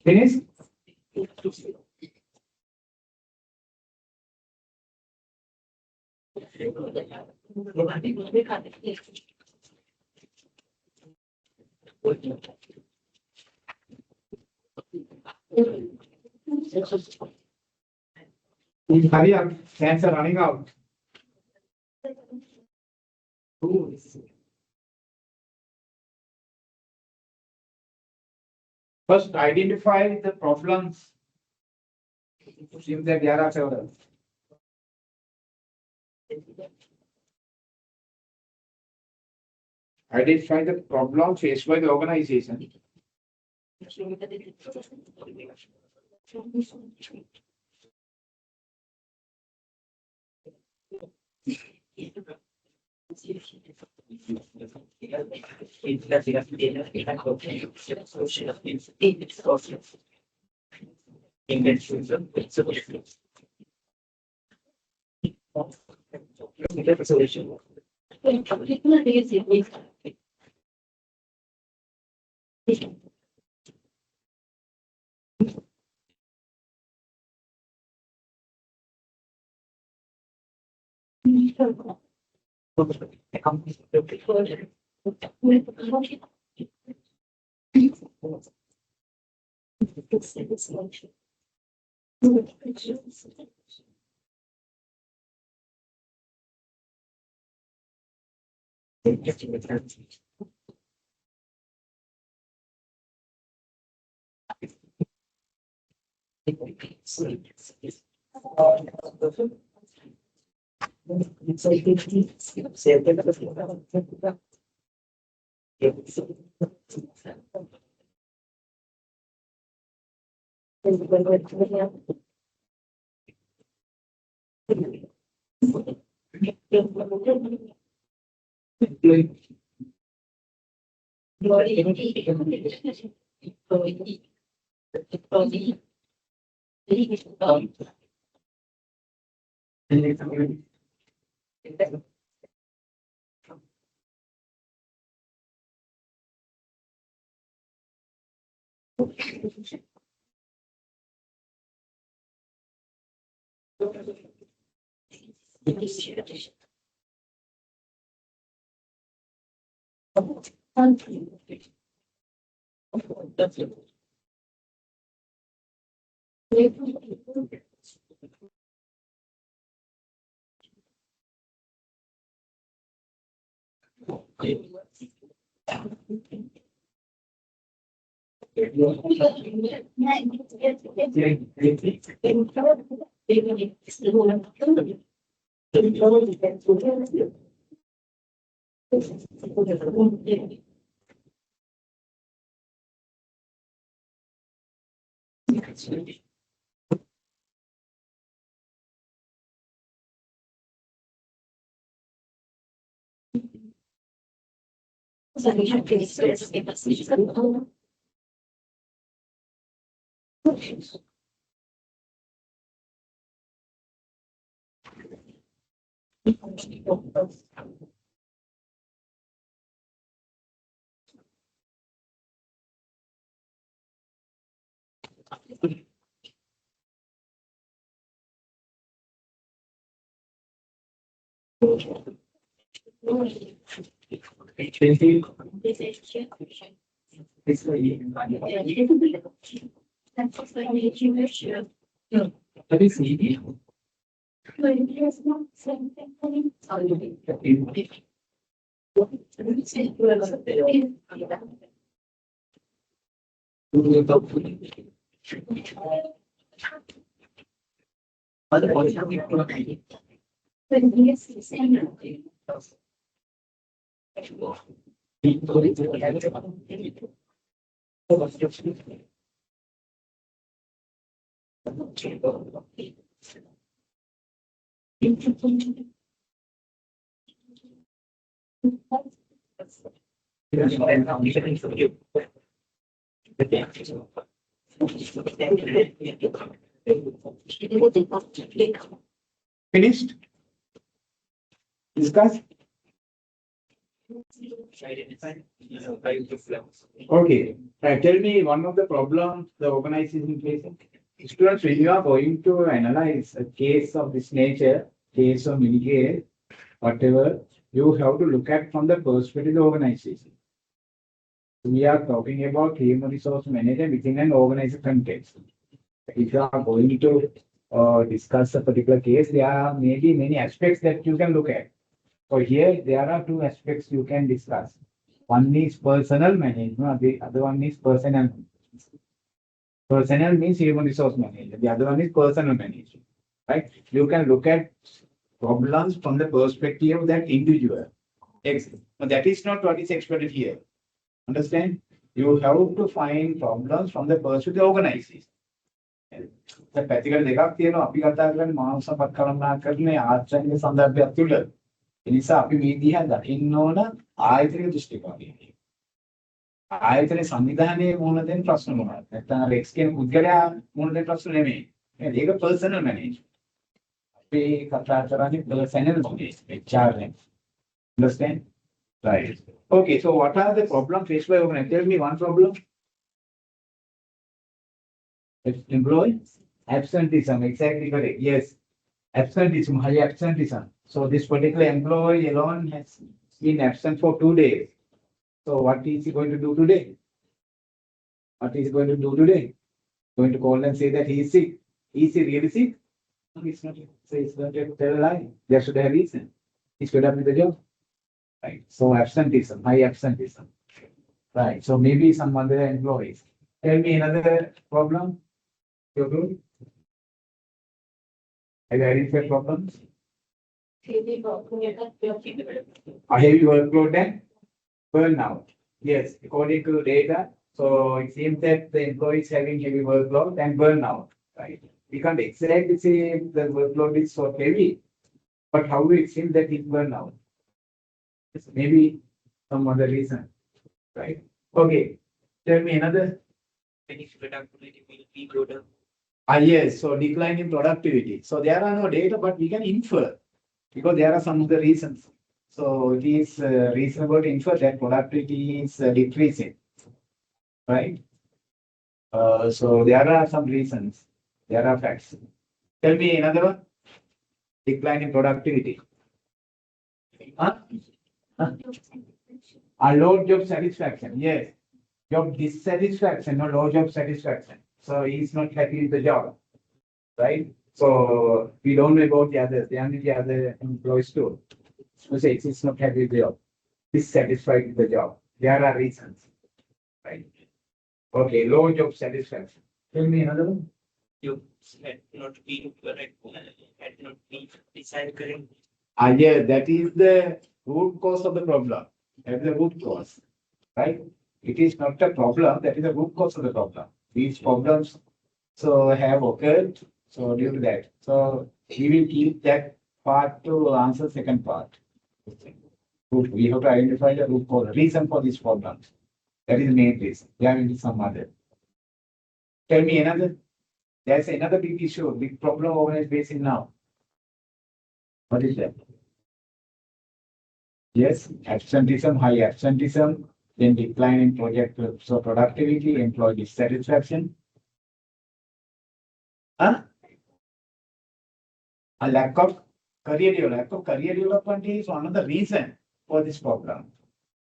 Finish? Hurry up, fans are running out. First, identify the problems. Seems that there are several. Identify the problem faced by the organization. Finished? Discuss? Okay. Tell me one of the problems the organization facing. Students, when you are going to analyze a case of this nature, case or mini case, whatever, you have to look at from the perspective of the organization. We are talking about human resource management within an organization context. If you are going to discuss a particular case, there are maybe many aspects that you can look at. So here, there are two aspects you can discuss. One is personal management, the other one is personnel. Personnel means human resource management. The other one is personal management, right? You can look at problems from the perspective of that individual. But that is not what is expected here. Understand? You have to find problems from the perspective of organization. The පැතිකඩ දෙකක් තියෙනවා අපි කතා කරන්නේ මානව සම්පත් කළමනාකරණයේ ආචාර්ය සන්දර්භයක් තුළ. ඒ නිසා අපි මේ දිහා දකින්න ඕන ආයතනික දෘෂ්ටිකෝණයෙන්. ආයතන සංවිධානයේ මුහුණ දෙන ප්‍රශ්න මොනවද? නැත්නම් රෙක්ස් කියන පුද්ගලයා මුහුණ දෙන ප්‍රශ්න නෙමෙයි. ඒක පර්සනල් මැනේජ්මන්ට්. අපි කතා කරන්නේ personal management HR. Understand? Right. Okay, so what are the problems faced by organization? Tell me one problem. Employee absenteeism, exactly correct. Yes, absenteeism, high absenteeism. So this particular employee alone has been absent for 2 days. So what is he going to do today? What is he going to do today? Going to call and say that he is sick. Is he really sick? No, he's not. So he's going to tell a lie. There should have reason. He's fed up with the job. Right. So absenteeism, high absenteeism. Right. So maybe some other employees. Tell me another problem. You're good? Have you identified problems? A heavy workload and burnout. Yes, according to data. So it seems that the employee is having heavy workload and burnout. Right. We can't exactly say if the workload is so heavy, but how it seems that it's burnout. Maybe some other reason. Right. Okay. Tell me another.
Finish productivity will be broader.
Yes, so decline in productivity. So there are no data, but we can infer because there are some of the reasons. So it is reasonable to infer that productivity is decreasing, right? So there are some reasons. There are facts. Tell me another one. Decline in productivity. A low job satisfaction. Yes. Job dissatisfaction, no low job satisfaction. So he's not happy with the job, right? So we don't know about the others. The other employees too. So say he's not happy with the job, dissatisfied with the job. There are reasons, right? Okay, low job satisfaction. Tell me another one.
You had not been correct, had not been designed correctly.
Yeah, that is the root cause of the problem. That is the root cause, right? It is not a problem, that is the root cause of the problem. These problems so have occurred, so due to that. So we will keep that part to answer second part. We have to identify the root cause, reason for these problems. That is the main reason. There will be some other. Tell me another. There's another big issue, big problem organized facing now. What is that? Yes, absenteeism, high absenteeism. Then decline in project so productivity, employee dissatisfaction. A lack of career development. Lack of career development is one of the reason for this problem.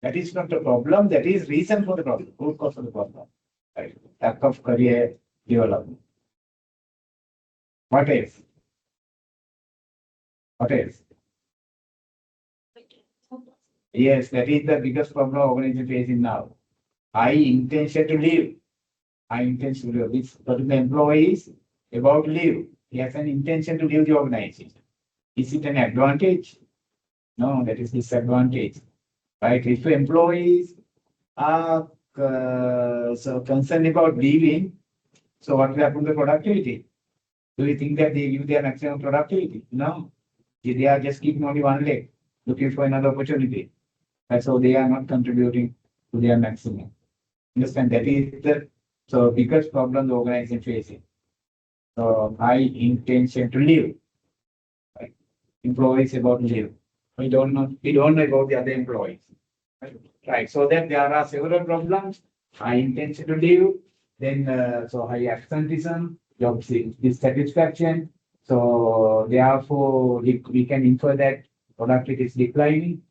That is not a problem, that is reason for the problem, root cause of the problem. Right. Lack of career development. What else? What else? Yes, that is the biggest problem organization facing now. High intention to leave. High intention to leave. This particular employee is about to leave. He has an intention to leave the organization. Is it an advantage? No, that is disadvantage. Right? If employees are so concerned about leaving, so what will happen to the productivity? Do you think that they give their maximum productivity? No. They are just keeping only one leg, looking for another opportunity. And so they are not contributing to their maximum. Understand? That is the biggest problem the organization facing. So high intention to leave. Right? Employees about to leave. We don't know about the other employees. Right. So that there are several problems. High intention to leave, then so high absenteeism, job dissatisfaction, So therefore, we can infer that productivity is declining.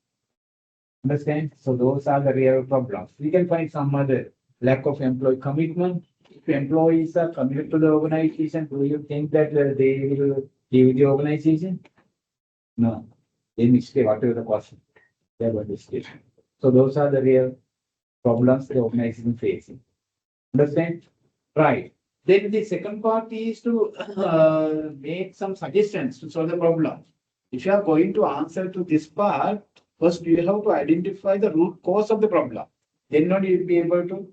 Understand? So those are the real problems. We can find some other lack of employee commitment. If employees are committed to the organization, do you think that they will leave the organization? No. They will stay whatever the cost. They will stay. So those are the real problems the organization facing. Understand? Right. Then the second part is to make some suggestions to solve the problem. If you are going to answer to this part, first you have to identify the root cause of the problem. Then only you will be able to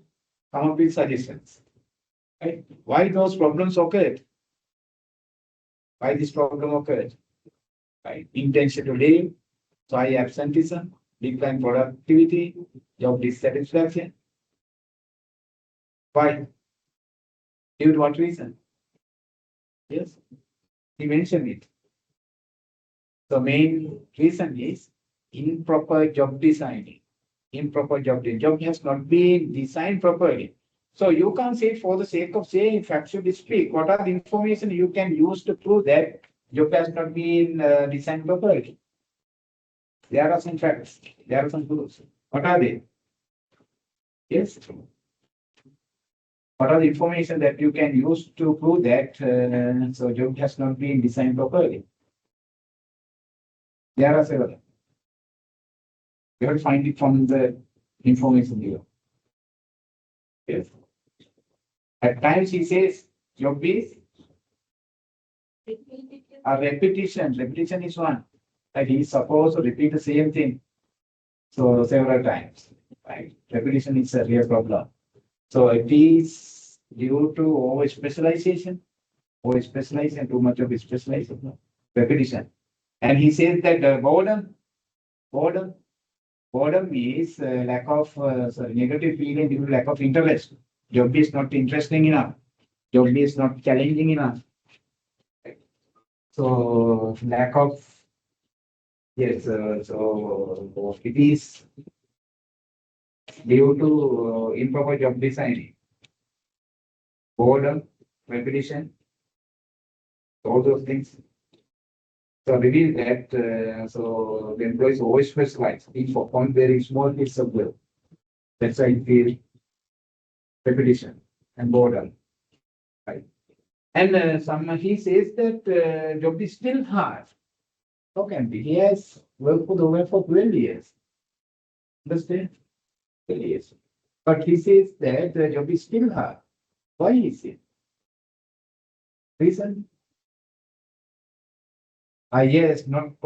come up with suggestions. Right? Why those problems occurred? Why this problem occurred? Right? Intention to leave, so high absenteeism, decline productivity, job dissatisfaction. Why? Due to what reason? Yes, he mentioned it. The main reason is improper job designing. Improper job design. Job has not been designed properly. So you can't say for the sake of saying factually speak. What are the information you can use to prove that job has not been designed properly? There are some facts. There are some proofs. What are they? Yes. What are the information that you can use to prove that so job has not been designed properly? There are several. You have to find it from the information here. Yes. At times he says job is a repetition. Repetition is one. Like he is supposed to repeat the same thing. So several times. Right. Repetition is a real problem. So it is due to over specialization, too much of specialization, repetition. And he says that boredom is lack of negative feeling due to lack of interest. Job is not interesting enough. Job is not challenging enough. So lack of yes. So it is due to improper job designing, boredom, repetition, all those things. So reveal that so the employees always specialize in perform very small piece of work. That's why I feel repetition and boredom. Right. And some he says that job is still hard. How can be? He has worked for the woman for 12 years. Understand? 12 years. But he says that the job is still hard. Why is it? Reason? Yes, not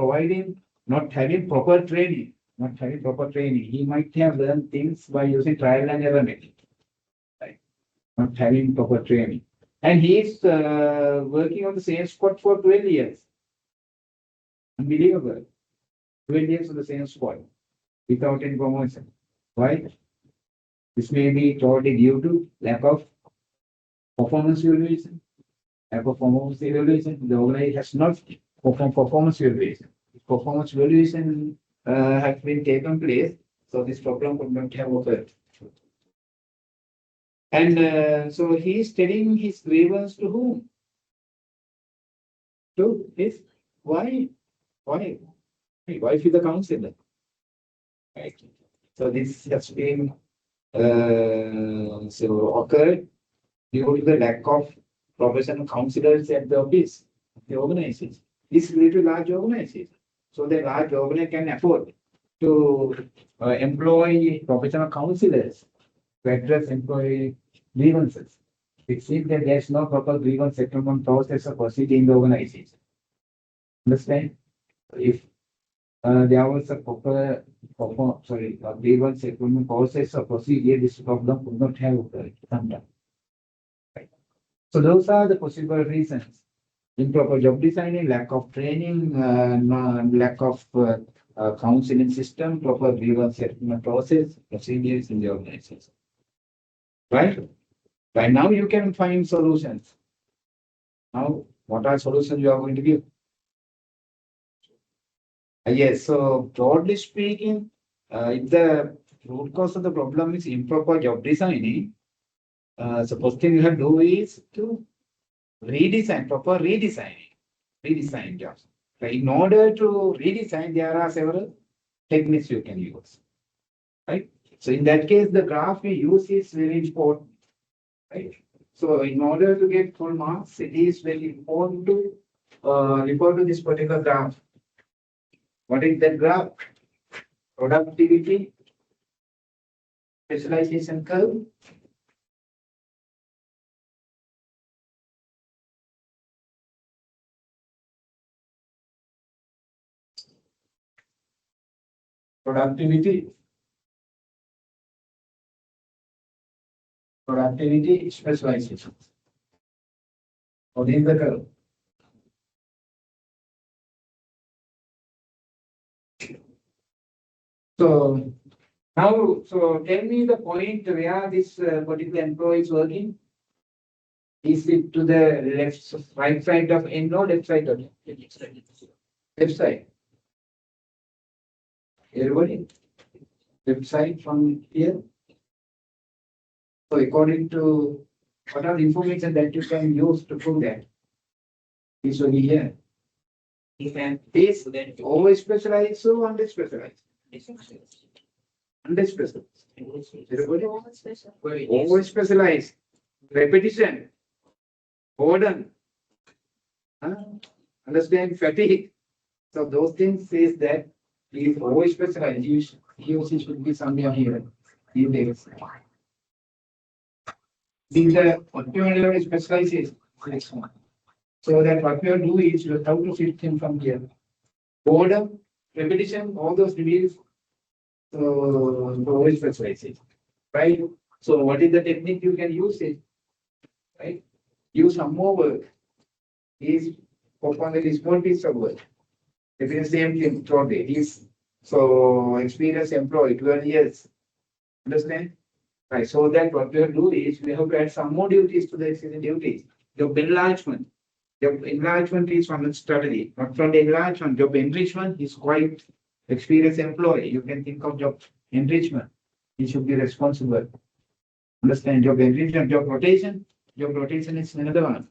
having proper training. Not having proper training. He might have learned things by using trial and error method. Right. Not having proper training. And he is working on the same spot for 12 years. Unbelievable. 12 years on the same spot without any promotion. Why? This may be totally due to lack of performance evaluation. Lack of performance evaluation. The organization has not performed performance evaluation. If performance evaluation has been taken place, so this problem could not have occurred. And so he is telling his grievance to whom? To his wife. Why? Wife is the counselor. Right. So this has been so occurred due to the lack of professional counselors at the office, the organization. This is a little large organization. So the large organization can afford to employ professional counselors to address employee grievances. It seems that there is no proper grievance settlement process or procedure in the organization. Understand? If there was a proper grievance settlement process or procedure, this problem could not have occurred sometime. Right. So those are the possible reasons. Improper job designing, lack of training, lack of counseling system, proper grievance settlement process, procedures in the organization. Right? Right now you can find solutions. Now, what are solutions you are going to give? Yes, so broadly speaking, if the root cause of the problem is improper job designing, so first thing you have to do is to redesign, proper redesigning. redesign jobs. So in order to redesign, there are several techniques you can use, right? So in that case, the graph we use is very important, right? So in order to get full marks, it is very important to refer to this particular graph. What is that graph? Productivity, specialization curve. Productivity, specialization. What is the curve? So now, so tell me the point where this particular employee is working. Is it to the right side of N or left side of N? Left side. Everybody? Left side from here. So according to what are the information that you can use to prove that? This will be here. Is over specialized, so under specialized. Under specialized. Everybody? Over specialized. Repetition. Boredom. Understand fatigue. So those things says that he is over specialized. He or she should be somewhere here. These are what you are specialization. So that what you do is you have to fit him from here. Boredom, repetition, all those reveals over specialization. Right? So what is the technique you can use it? Right? Use some more work. Is perform a small piece of work. It is the same thing throughout it. He's so experienced employee, 12 years. Understand? Right. So that what we have to do is we have to add some more duties to the existing duties. Job enlargement. Job enlargement is one strategy. Not from the enlargement, job enrichment is quite experienced employee. You can think of job enrichment. He should be responsible. Understand? Job enrichment, job rotation. Job rotation is another one.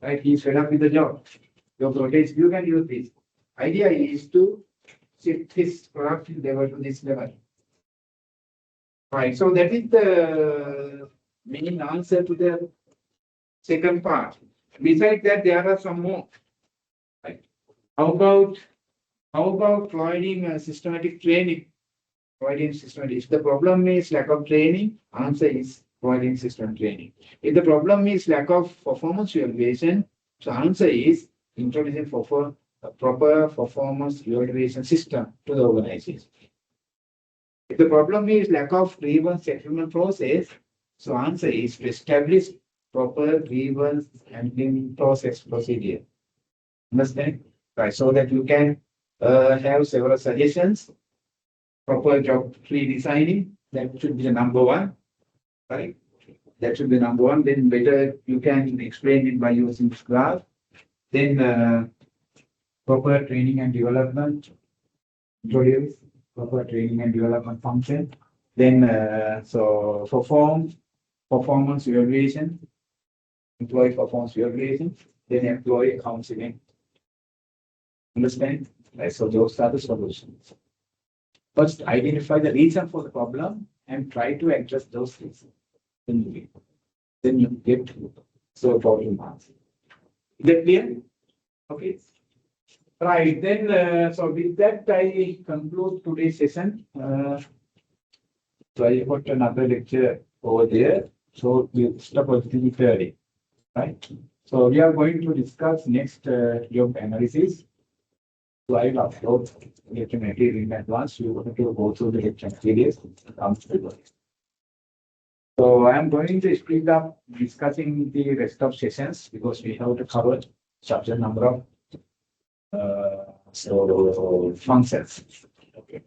Right? He's fed up with the job. Job rotation, you can use this. Idea is to shift his productive level to this level. Right. So that is the main answer to the second part. Besides that, there are some more. Right. How about providing systematic training? Providing systematic. If the problem is lack of training, answer is providing system training. If the problem is lack of performance evaluation, so answer is introducing for a proper performance evaluation system to the organization. If the problem is lack of grievance settlement process, so answer is to establish proper grievance handling process procedure. Understand? Right. So that you can have several suggestions. Proper job redesigning, that should be the number one. Right? That should be number one. Then better you can explain it by using this graph. Then proper training and development. Introduce proper training and development function. Then so performance evaluation, employee performance evaluation, then employee counseling. Understand? Right. So those are the solutions. First, identify the reason for the problem and try to address those reasons. Then you get so problem answer. Is that clear? Okay. Right. Then so with that I conclude today's session. So I put another lecture over there. So we'll stop at 3:30. Right. So we are going to discuss next job analysis. So I will upload lecture material in advance. You want to go through the lecture materials. So I am going to split up discussing the rest of sessions because we have to cover subject number of so functions. Okay.